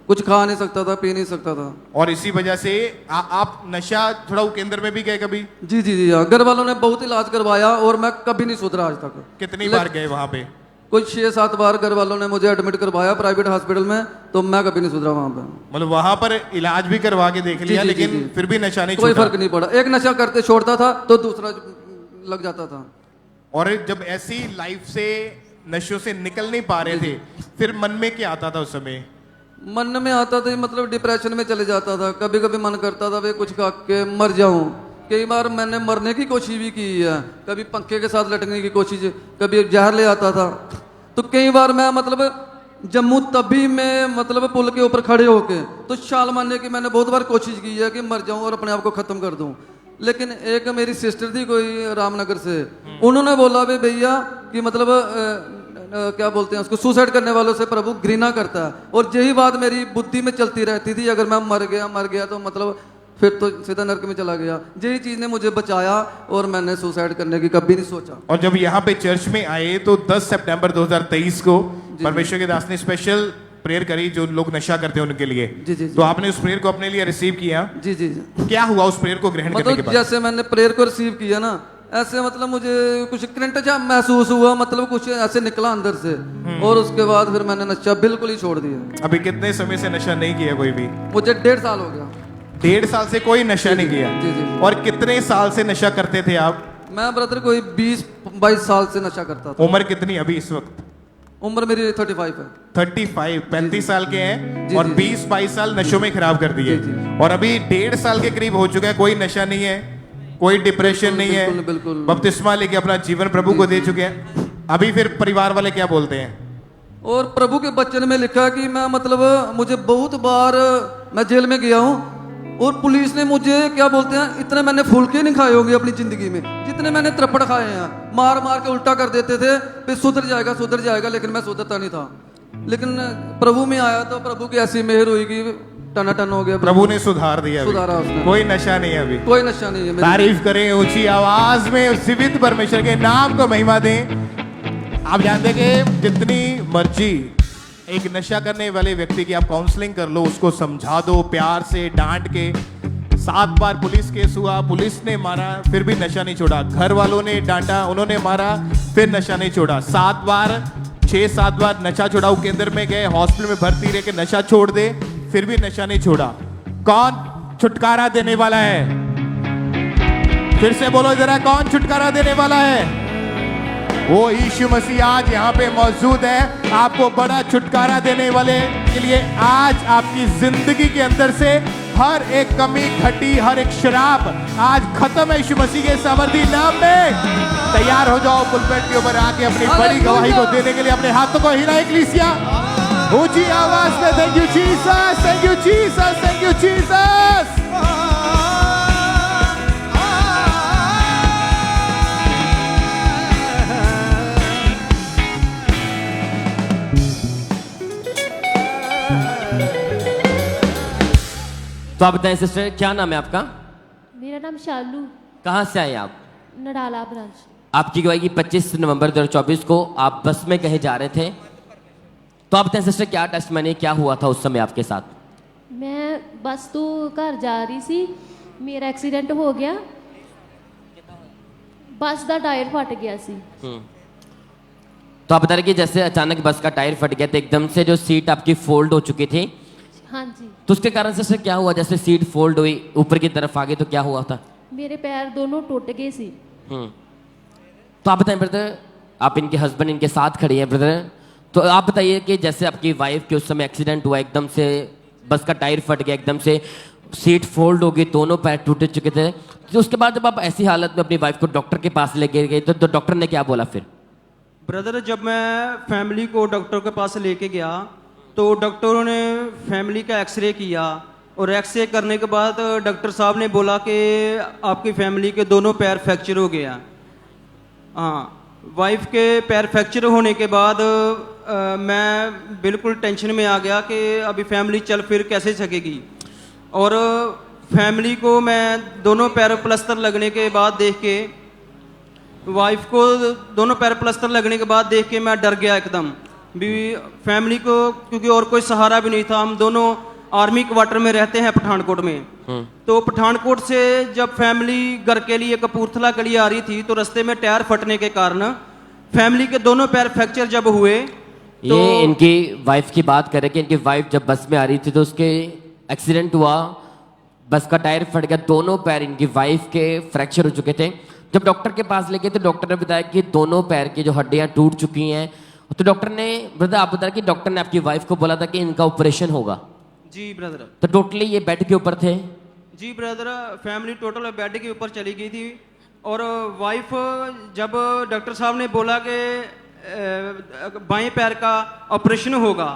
कुछ खा नहीं सकता था, पी नहीं सकता था। और इसी वजह से आप नशा छुड़ाऊ केंद्र में भी गए कभी? जी जी जी। घर वालों ने बहुत इलाज करवाया और मैं कभी नहीं सुधरा आज तक। कितनी बार गए वहां पे? कुछ 6-7 बार घर वालों ने मुझे एडमिट करवाया प्राइवेट हॉस्पिटल में, तो मैं कभी नहीं सुधरा वहां पे। मतलब वहां पर इलाज भी करवा के देख लिया, लेकिन फिर भी नशा नहीं कोई फर्क नहीं पड़ा। एक नशा करते छोड़ता था तो दूसरा लग जाता था। और जब ऐसी लाइफ से नशों से निकल नहीं पा रहे थे, फिर मन में क्या आता था उस समय? मन में आता था मतलब डिप्रेशन में चले जाता था, कभी कभी मन करता था वे कुछ खा के मर जाऊं। कई बार मैंने मरने की कोशिश भी की है, कभी पंखे के साथ लटकने की कोशिश, कभी जहर ले आता था। तो कई बार मैं मतलब जम्मू तभी में मतलब पुल के ऊपर खड़े होके तो छाल मारने की मैंने बहुत बार कोशिश की है कि मर जाऊं और अपने आप को खत्म कर दूं। लेकिन एक मेरी सिस्टर थी कोई रामनगर से, उन्होंने बोला भाई भैया कि मतलब क्या बोलते हैं उसको, सुसाइड करने वालों से प्रभु घृणा करता है। और यही बात मेरी बुद्धि में चलती रहती थी, अगर मैं मर गया तो मतलब फिर तो सीधा नरक में चला गया। यही चीज ने मुझे बचाया और मैंने सुसाइड करने की कभी नहीं सोचा। और जब यहाँ पे चर्च में आए तो 10 सितंबर 2023 को परमेश्वर के दास ने स्पेशल प्रेयर करी जो लोग नशा करते हैं उनके लिए। जी जी। तो आपने उस प्रेयर को अपने लिए रिसीव किया? जी जी। क्या हुआ उस प्रेयर को ग्रहण करने के बाद? जैसे मैंने प्रेयर को रिसीव किया ना, ऐसे मतलब मुझे कुछ करंट सा महसूस हुआ, मतलब कुछ ऐसे निकला अंदर से, और उसके बाद फिर मैंने नशा बिल्कुल ही छोड़ दिया। अभी कितने समय से नशा नहीं किया कोई भी? मुझे 1.5 साल हो गया। 1.5 साल से कोई नशा नहीं किया? जी जी। और कितने साल से नशा करते थे आप? मैं ब्रदर कोई 20-22 साल से नशा करता था। उम्र कितनी अभी इस वक्त? उम्र मेरी 35 है। 35 साल के हैं और 20-22 साल नशों में खराब कर दिए और अभी 1.5 साल के करीब हो चुका है, कोई नशा नहीं है, कोई डिप्रेशन नहीं है, बपतिस्मा लेके अपना जीवन प्रभु को दे चुके हैं। अभी फिर परिवार वाले क्या बोलते हैं? और प्रभु के वचन में लिखा कि मैं मतलब मुझे बहुत बार मैं जेल में गया हूँ और पुलिस ने मुझे क्या बोलते हैं, इतने मैंने फुलके नहीं खाए होंगे अपनी जिंदगी में जितने मैंने त्रपड़ खाए हैं। मार मार के उल्टा कर देते थे, फिर सुधर जाएगा, लेकिन मैं सुधरता नहीं था। लेकिन प्रभु में आया तो प्रभु की ऐसी मेहर हुई कि टनाटन हो गया। प्रभु ने सुधार दिया, सुधारा उसने। कोई नशा नहीं है अभी, कोई नशा नहीं है। तारीफ करें ऊंची आवाज में, उस जीवित परमेश्वर के नाम को महिमा दें। आप जानते कि जितनी मर्जी एक नशा करने वाले व्यक्ति की आप काउंसलिंग कर लो, उसको समझा दो प्यार से, डांट के। 7 बार पुलिस केस हुआ, पुलिस ने मारा, फिर भी नशा नहीं छोड़ा। घर वालों ने डांटा, उन्होंने मारा, फिर नशा नहीं छोड़ा। 6-7 बार नशा छुड़ाऊ केंद्र में गए, हॉस्पिटल में भर्ती रह के नशा छोड़ दे, फिर भी नशा नहीं छोड़ा। कौन छुटकारा देने वाला है? फिर से बोलो जरा, कौन छुटकारा देने वाला है? वो यीशु मसीह आज यहाँ पे मौजूद है, आपको बड़ा छुटकारा देने वाले के लिए। आज आपकी जिंदगी के अंदर से हर एक कमी, घटी, हर एक शराब आज खत्म है यीशु मसीह के सामर्थी नाम में। तैयार हो जाओ पुलपेट के ऊपर आके अपनी बड़ी गवाही को देने के लिए। अपने हाथों को हिलाएं कलीसिया, ऊंची आवाज में। Thank you Jesus, thank you Jesus, thank you Jesus. तो आप बताएं सिस्टर, क्या नाम है आपका? मेरा नाम शालू। कहाँ से आए आप? नडाला ब्रांच। आपकी गवाही 25 नवंबर 2024 को आप बस में कहीं जा रहे थे, तो आप बताएं सिस्टर, क्या टेस्टमनी, क्या हुआ था उस समय आपके साथ? मैं बस तो घर जा रही सी, मेरा एक्सीडेंट हो गया, बस का टायर फट गया सी। तो आप बता रहे कि जैसे अचानक बस का टायर फट गया तो एकदम से जो सीट आपकी फोल्ड हो चुकी थी, हाँ जी। तो उसके कारण से क्या हुआ? जैसे सीट फोल्ड हुई ऊपर की तरफ आ गई तो क्या हुआ था? मेरे पैर दोनों टूट गए सी। तो आप बताएं ब्रदर, आप इनके हस्बैंड इनके साथ खड़ी हैं ब्रदर, तो आप बताइए कि जैसे आपकी वाइफ के उस समय एक्सीडेंट हुआ, एकदम से बस का टायर फट गया, एकदम से सीट फोल्ड हो गई, दोनों पैर टूट चुके थे, तो उसके बाद जब आप ऐसी हालत में अपनी वाइफ को डॉक्टर के पास लेके गए तो डॉक्टर ने क्या बोला फिर? ब्रदर, जब मैं फैमिली को डॉक्टर के पास लेके गया तो डॉक्टरों ने फैमिली का एक्सरे किया और एक्सरे करने के बाद डॉक्टर साहब ने बोला कि आपकी फैमिली के दोनों पैर फ्रैक्चर हो गया। हाँ, वाइफ के पैर फ्रैक्चर होने के बाद मैं बिल्कुल टेंशन में आ गया कि अभी फैमिली चल फिर कैसे सकेगी। और फैमिली को मैं दोनों पैर प्लस्तर लगने के बाद देख के, वाइफ को दोनों पैर प्लस्तर लगने के बाद देख के मैं डर गया एकदम भी फैमिली को, क्योंकि और कोई सहारा भी नहीं था। हम दोनों आर्मी क्वार्टर में रहते हैं पठानकोट में। तो पठानकोट से जब फैमिली घर के लिए कपूरथला के लिए आ रही थी तो रास्ते में टायर फटने के कारण फैमिली के दोनों पैर फ्रैक्चर जब हुए तो ये इनकी वाइफ की बात करें कि इनकी वाइफ जब बस में आ रही थी तो उसके एक्सीडेंट हुआ, बस का टायर फट गया, दोनों पैर इनकी वाइफ के फ्रैक्चर हो चुके थे। जब डॉक्टर के पास ले गए तो डॉक्टर ने बताया कि दोनों पैर की जो हड्डियां टूट चुकी हैं। तो डॉक्टर ने, ब्रदर आप बताया कि डॉक्टर ने आपकी वाइफ को बोला था कि इनका ऑपरेशन होगा। जी ब्रदर। तो टोटली ये बेड के ऊपर थे? जी ब्रदर, फैमिली टोटल बेड के ऊपर चली गई थी। और वाइफ जब डॉक्टर साहब ने बोला कि बाएं पैर का ऑपरेशन होगा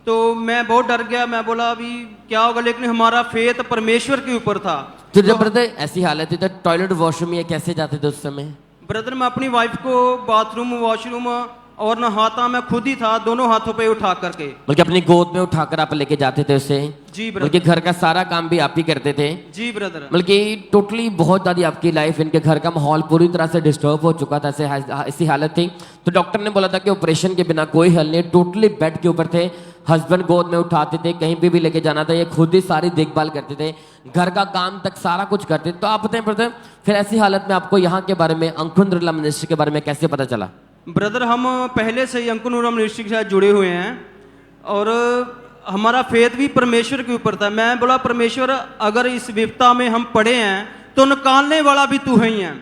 तो मैं बहुत डर गया। मैं बोला अभी क्या होगा, लेकिन हमारा फेथ परमेश्वर के ऊपर था। तो जब ब्रदर ऐसी हालत थी तो टॉयलेट वॉशरूम ये कैसे जाते थे उस समय? ब्रदर, मैं अपनी वाइफ को बाथरूम, वॉशरूम और नहाता मैं खुद ही था, दोनों हाथों पे उठा करके, बल्कि अपनी गोद में उठाकर आप लेके जाते थे उसे? जी ब्रदर। बल्कि घर का सारा काम भी आप ही करते थे? जी ब्रदर। बल्कि टोटली बहुत ज्यादा आपकी लाइफ, इनके घर का माहौल पूरी तरह से डिस्टर्ब हो चुका था, ऐसी हालत थी। तो डॉक्टर ने बोला था कि ऑपरेशन के बिना कोई हल नहीं, टोटली बेड के ऊपर थे, हस्बैंड गोद में उठाते थे, कहीं पे भी लेके जाना था ये खुद ही सारी देखभाल करते थे, घर का काम तक सारा कुछ करते थे। तो आप बताएं ब्रदर, फिर ऐसी हालत में आपको यहाँ के बारे में, अंकुर मिनिस्ट्री के बारे में कैसे पता चला? ब्रदर, हम पहले से ही अंकुर मिनिस्ट्री के साथ जुड़े हुए हैं और हमारा फेथ भी परमेश्वर के ऊपर था। मैं बोला परमेश्वर, अगर इस विपता में हम पड़े हैं तो निकालने वाला भी तू ही है।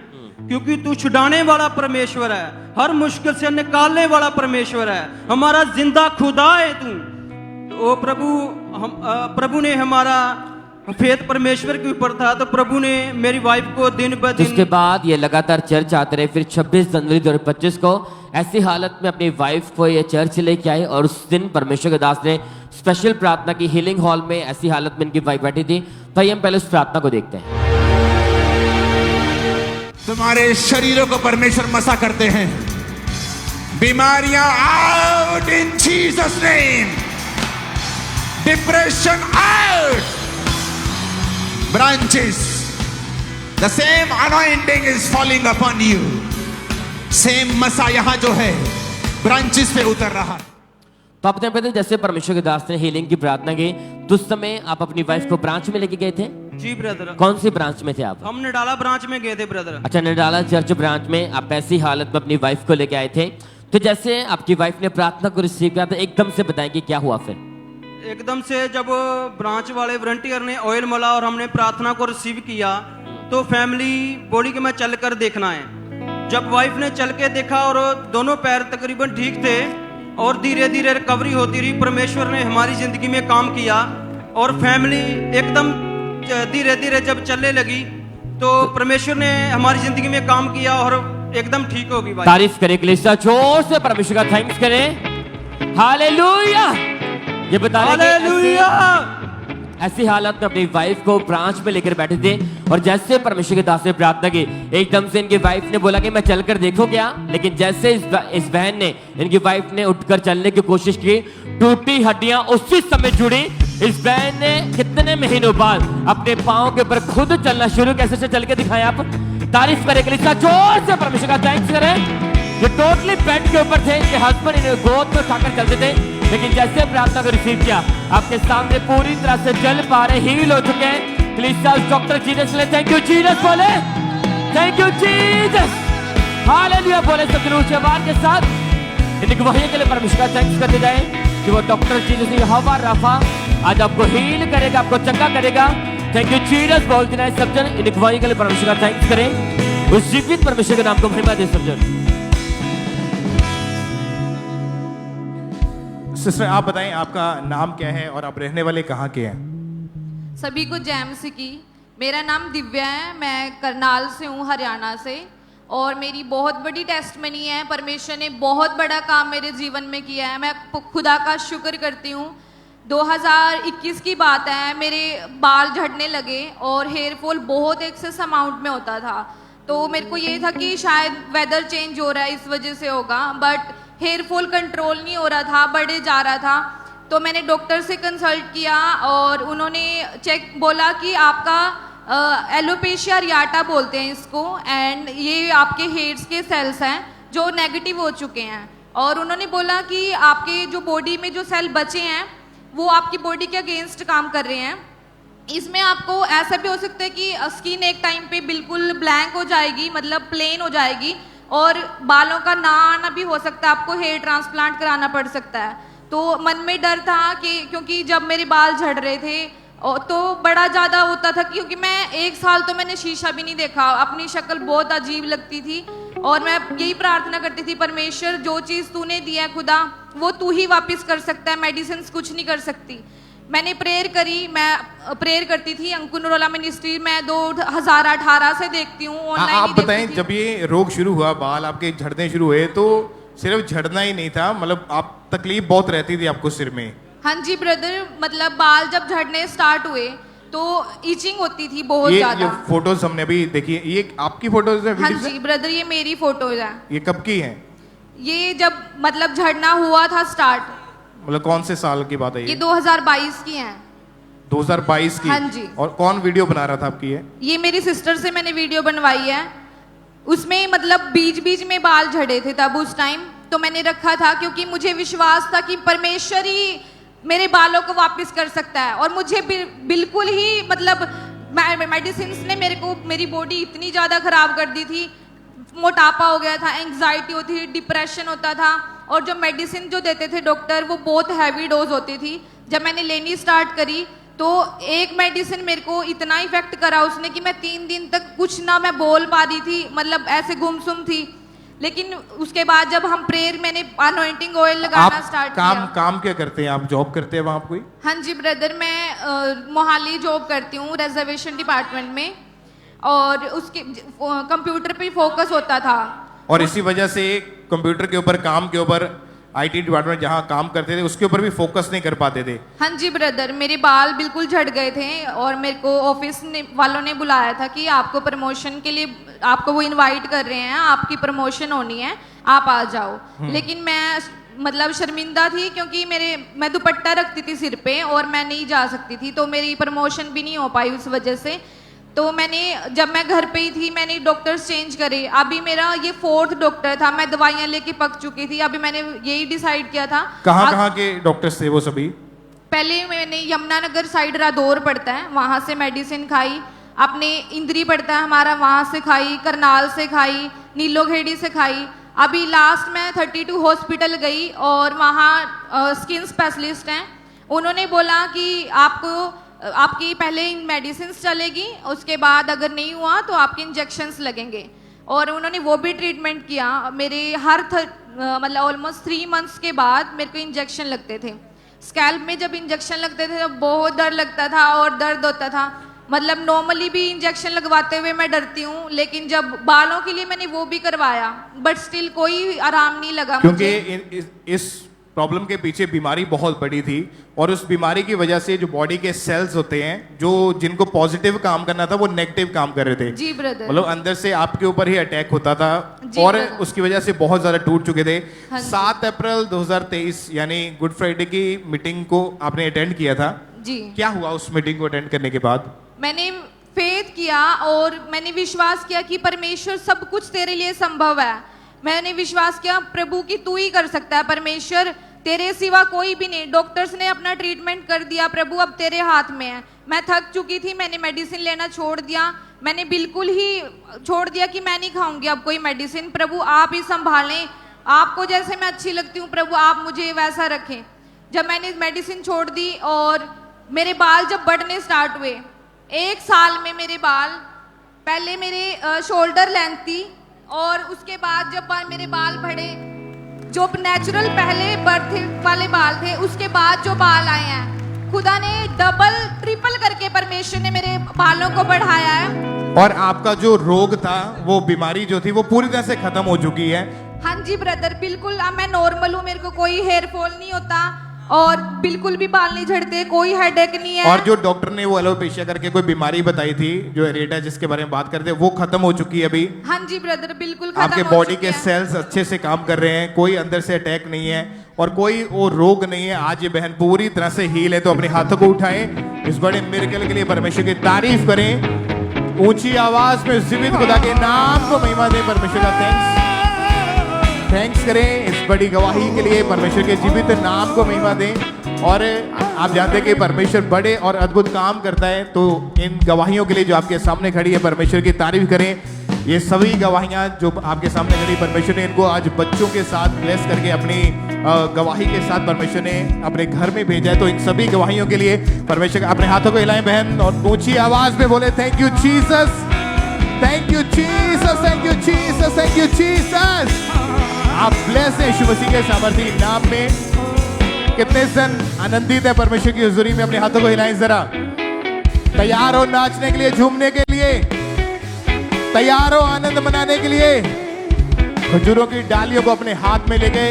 क्योंकि तू छुड़ाने वाला परमेश्वर है, हर मुश्किल से निकालने वाला परमेश्वर है, हमारा जिंदा खुदा है तू। तो प्रभु ने हमारा फेथ परमेश्वर के ऊपर था, तो प्रभु ने मेरी वाइफ को दिन ब दिन। उसके बाद ये लगातार चर्च आते रहे। फिर 26 जनवरी 2025 को ऐसी हालत में अपनी वाइफ को ये चर्च लेके आए और उस दिन परमेश्वर के दास ने स्पेशल प्रार्थना की हीलिंग हॉल में। ऐसी हालत में इनकी वाइफ बैठी थी। तो हम पहले उस प्रार्थना को देखते हैं। तुम्हारे शरीरों को परमेश्वर मसा करते हैं। बीमारियां out in Jesus name. Depression out. Branches, the same anointing is falling upon you. Same मसा यहां जो है ब्रांचेस पे उतर रहा। तो आपने पता जैसे परमेश्वर के दास ने हीलिंग की प्रार्थना की, तो उस समय आप अपनी वाइफ को ब्रांच में लेके गए थे? जी ब्रदर। कौन सी ब्रांच में थे आप? हम नडाला ब्रांच में गए थे ब्रदर। अच्छा, नडाला चर्च ब्रांच में आप ऐसी हालत में अपनी वाइफ को लेके आए थे। तो जैसे आपकी वाइफ ने प्रार्थना को रिसीव किया तो एकदम से बताएंगे क्या हुआ फिर? एकदम से जब ब्रांच वाले वॉलंटियर ने ऑयल मला और हमने प्रार्थना को रिसीव किया, तो फैमिली बोली कि मैं चल कर देखना है। जब वाइफ ने चल के देखा और दोनों पैर तकरीबन ठीक थे और धीरे धीरे रिकवरी होती रही, परमेश्वर ने हमारी जिंदगी में काम किया और फैमिली एकदम धीरे धीरे जब चलने लगी तो परमेश्वर ने हमारी जिंदगी में काम किया और एकदम ठीक होगी। भाई तारीफ करें कलीसिया, जोर से परमेश्वर का थैंक्स करें। हालेलुया। ये बता रहे ऐसी हालत में अपनी वाइफ को ब्रांच में लेकर बैठे थे और जैसे परमेश्वर के दास ने प्रार्थना की, एकदम से इनकी वाइफ ने बोला कि मैं चलकर देखूं क्या। लेकिन जैसे इस बहन ने, इनकी वाइफ ने उठकर चलने की कोशिश की, टूटी हड्डियां उसी समय जुड़ी। इस बहन ने कितने महीनों बाद अपने पांव के ऊपर खुद चलना शुरू। कैसे से चल के दिखाएं आप? तारीफ करें कलीसिया, जोर से परमेश्वर का थैंक्स करें। ये टोटली बेड के ऊपर थे, इनके हस्बैंड इन्हें गोद में उठाकर चलते थे, लेकिन जैसे प्रार्थना को रिसीव किया, आपके सामने पूरी तरह से चल पा रहे, हील हो चुके हैं। कलीसिया डॉक्टर जीसस ले थैंक यू जीसस बोले, थैंक यू जीसस, हालेलुया बोले सब दिलों से आवाज के साथ। इन गवाहियों के लिए परमेश्वर का थैंक्स करते जाए कि वो डॉक्टर जीसस हवा रफा आज आपको हील करेगा, आपको चंगा करेगा। थैंक यू जीसस बोलते रहे सब जन। इन गवाहियों के लिए परमेश्वर का थैंक्स करें। उस जीवित परमेश्वर के नाम को महिमा दे सब जन। सिस्टर आप बताएं आपका नाम क्या है और आप रहने वाले कहाँ के हैं? सभी को जय मसीह की। मेरा नाम दिव्या है, मैं करनाल से हूँ, हरियाणा से। और मेरी बहुत बड़ी टेस्टमनी है, परमेश्वर ने बहुत बड़ा काम मेरे जीवन में किया है। मैं खुदा का शुक्र करती हूँ। 2021 की बात है, मेरे बाल झड़ने लगे और हेयर फॉल बहुत एक्सेस अमाउंट में होता था। तो मेरे को ये था कि शायद वेदर चेंज हो रहा है इस वजह से होगा, बट हेयर फॉल कंट्रोल नहीं हो रहा था, बढ़े जा रहा था। तो मैंने डॉक्टर से कंसल्ट किया और उन्होंने बोला कि आपका एलोपेशिया रियाटा बोलते हैं इसको, एंड ये आपके हेयर्स के सेल्स हैं जो नेगेटिव हो चुके हैं। और उन्होंने बोला कि आपके जो बॉडी में जो सेल बचे हैं वो आपकी बॉडी के अगेंस्ट काम कर रहे हैं। इसमें आपको ऐसा भी हो सकता है कि स्किन एक टाइम पे बिल्कुल ब्लैंक हो जाएगी, मतलब प्लेन हो जाएगी, और बालों का ना आना भी हो सकता है, आपको हेयर ट्रांसप्लांट कराना पड़ सकता है। तो मन में डर था कि क्योंकि जब मेरे बाल झड़ रहे थे तो बड़ा ज़्यादा होता था, क्योंकि मैं 1 साल तो मैंने शीशा भी नहीं देखा, अपनी शक्ल बहुत अजीब लगती थी। और मैं यही प्रार्थना करती थी, परमेश्वर जो चीज़ तूने दिया है खुदा वो तू ही वापस कर सकता है, मेडिसिन कुछ नहीं कर सकती। मैंने प्रेयर करी, मैं प्रेयर करती थी अंकुरोला मिनिस्ट्री में 2018 से देखती हूँ ऑनलाइन। आप बताएं जब ये रोग शुरू हुआ, बाल आपके झड़ने शुरू हुए, तो सिर्फ झड़ना ही नहीं था, मतलब आप तकलीफ बहुत रहती थी आपको सिर में? हाँ जी ब्रदर, मतलब बाल जब झड़ने स्टार्ट हुए तो इचिंग होती थी बहुत ज्यादा। ये फोटोज हमने अभी देखी, ये आपकी फोटोज है? हाँ जी ब्रदर, ये मेरी फोटोज है। ये कब की है? ये जब मतलब झड़ना हुआ था स्टार्ट, मतलब कौन से साल की बात है ये 2022 की है। 2022 की? हाँ जी। और कौन वीडियो बना रहा था आपकी? ये मेरी सिस्टर से मैंने वीडियो बनवाई है। उसमें मतलब बीच बीच में बाल झड़े थे तब उस टाइम, तो मैंने रखा था क्योंकि मुझे विश्वास था कि परमेश्वर ही मेरे बालों को वापस कर सकता है। और मुझे बिल्कुल ही मतलब मेडिसिन ने मेरी बॉडी इतनी ज़्यादा खराब कर दी थी, मोटापा हो गया था, एंग्जाइटी होती थी, डिप्रेशन होता था, और जो मेडिसिन जो देते थे डॉक्टर वो बहुत हैवी डोज होती थी। जब मैंने लेनी स्टार्ट करी तो एक मेडिसिन मेरे को इतना इफेक्ट करा उसने कि मैं 3 दिन तक कुछ ना मैं बोल पा रही थी, मतलब ऐसे गुमसुम थी। लेकिन उसके बाद जब हम प्रेयर, मैंने अनॉइंटिंग ऑयल लगाना स्टार्ट किया। काम क्या करते हैं आप? जॉब करते हैं वहां कोई? हाँ जी ब्रदर, मैं मोहाली जॉब करती हूँ रिजर्वेशन डिपार्टमेंट में, और उसके कंप्यूटर पे फोकस होता था। और इसी वजह से कंप्यूटर के ऊपर, काम के ऊपर, आईटी डिपार्टमेंट जहां काम करते थे उसके ऊपर भी फोकस नहीं कर पाते थे। हाँ जी ब्रदर, मेरे बाल बिल्कुल झड़ गए थे और मेरे को ऑफिस वालों ने बुलाया था कि आपको प्रमोशन के लिए, आपको वो इनवाइट कर रहे हैं, आपकी प्रमोशन होनी है, आप आ जाओ। लेकिन मैं मतलब शर्मिंदा थी क्योंकि मैं दुपट्टा रखती थी सिर पे और मैं नहीं जा सकती थी, तो मेरी प्रमोशन भी नहीं हो पाई उस वजह से। तो जब मैं घर पे ही थी, मैंने डॉक्टर्स चेंज करे। अभी मेरा ये 4th डॉक्टर था, मैं दवाइयां लेके पक चुकी थी। अभी मैंने यही डिसाइड किया था। कहाँ के डॉक्टर्स थे वो सभी? पहले मैंने यमुनानगर साइड रादौर पड़ता है, वहां से मेडिसिन खाई। अपने इंद्री पड़ता है हमारा, वहां से खाई, करनाल से खाई, नीलोखेड़ी से खाई। अभी लास्ट में 32 हॉस्पिटल गई और वहाँ स्किन स्पेशलिस्ट हैं, उन्होंने बोला कि आपकी पहले मेडिसिन चलेगी, उसके बाद अगर नहीं हुआ तो आपके इंजेक्शंस लगेंगे। और उन्होंने वो भी ट्रीटमेंट किया। मेरे हर मतलब ऑलमोस्ट 3 मंथ्स के बाद मेरे को इंजेक्शन लगते थे। स्कैल्प में जब इंजेक्शन लगते थे तो बहुत डर लगता था और दर्द होता था। मतलब नॉर्मली भी इंजेक्शन लगवाते हुए मैं डरती हूँ, लेकिन जब बालों के लिए मैंने वो भी करवाया, बट स्टिल कोई आराम नहीं लगा क्योंकि मुझे। इस प्रॉब्लम के पीछे बीमारी बहुत बड़ी थी, और उस बीमारी की वजह से जो बॉडी के सेल्स होते हैं, जो जिनको पॉजिटिव काम करना था वो नेगेटिव काम कर रहे थे। जी ब्रदर, मतलब अंदर से आपके ऊपर ही अटैक होता था और ब्रदर। उसकी वजह से बहुत ज्यादा टूट चुके थे। हाँ जी। 7 अप्रैल 2023 यानी गुड फ्राइडे की मीटिंग को आपने अटेंड किया था। जी। क्या हुआ उस मीटिंग को अटेंड करने के बाद? मैंने फेथ किया और मैंने विश्वास किया कि परमेश्वर सब कुछ तेरे लिए संभव है। मैंने विश्वास किया प्रभु कि तू ही कर सकता है, परमेश्वर तेरे सिवा कोई भी नहीं। डॉक्टर्स ने अपना ट्रीटमेंट कर दिया, प्रभु अब तेरे हाथ में है। मैं थक चुकी थी, मैंने मेडिसिन लेना छोड़ दिया। मैंने बिल्कुल ही छोड़ दिया कि मैं नहीं खाऊंगी अब कोई मेडिसिन। प्रभु आप ही संभालें, आपको जैसे मैं अच्छी लगती हूँ प्रभु आप मुझे वैसा रखें। जब मैंने मेडिसिन छोड़ दी और मेरे बाल जब बढ़ने स्टार्ट हुए, 1 साल में मेरे बाल, पहले मेरे शोल्डर लेंथ थी और उसके बाद जब मेरे बाल बढ़े, जो नेचुरल पहले बर्थ वाले बाल थे, उसके बाद जो बाल आए हैं, खुदा ने डबल ट्रिपल करके परमेश्वर ने मेरे बालों को बढ़ाया है। और आपका जो रोग था, वो बीमारी जो थी, वो पूरी तरह से खत्म हो चुकी है। हाँ जी ब्रदर, बिल्कुल अब मैं नॉर्मल हूँ, मेरे को कोई हेयर फॉल नहीं होता और बिल्कुल भी बाल नहीं झड़ते, कोई हेडेक नहीं है। और जो डॉक्टर ने वो एलोपेशिया करके कोई बीमारी बताई थी, जो एरेटा जिसके बारे में बात करते हैं, वो खत्म हो चुकी है अभी। हाँ जी ब्रदर, बिल्कुल खत्म आपके हो बॉडी चुकी के है। सेल्स अच्छे से काम कर रहे हैं, कोई अंदर से अटैक नहीं है और कोई वो रोग नहीं है। आज ये बहन पूरी तरह से हील है, तो अपने हाथों को उठाएं, इस बड़े मिरेकल के लिए परमेश्वर की तारीफ करें, ऊंची आवाज में जीवित खुदा के नाम को महिमा दें, परमेश्वर का थैंक्स करें इस बड़ी गवाही के लिए, परमेश्वर के जीवित नाम को महिमा दें। और आप जानते हैं कि परमेश्वर बड़े और अद्भुत काम करता है, तो इन गवाहियों के लिए जो आपके सामने खड़ी है, परमेश्वर की तारीफ करें। ये सभी गवाहियां जो आपके सामने खड़ी, परमेश्वर ने इनको आज बच्चों के साथ ब्लेस करके अपनी गवाही के साथ परमेश्वर ने अपने घर में भेजा है। तो इन सभी गवाहियों के लिए परमेश्वर, अपने हाथों को हिलाएं बहन और ऊंची आवाज में बोले thank you Jesus, thank you Jesus, thank you Jesus, thank you Jesus. आप ब्लेस हैं यीशु मसीह के सामर्थी नाम में। कितने जन आनंदित है परमेश्वर की हुजूरी में? अपने हाथों को हिलाएं जरा। तैयार हो नाचने के लिए, झूमने के लिए? तैयार हो आनंद मनाने के लिए? खजूरों की डालियों को अपने हाथ में लेके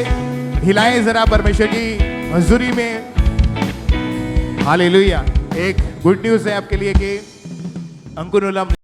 हिलाएं जरा परमेश्वर की हुजूरी में। हालेलुया। एक गुड न्यूज है आपके लिए कि अंकुर उलम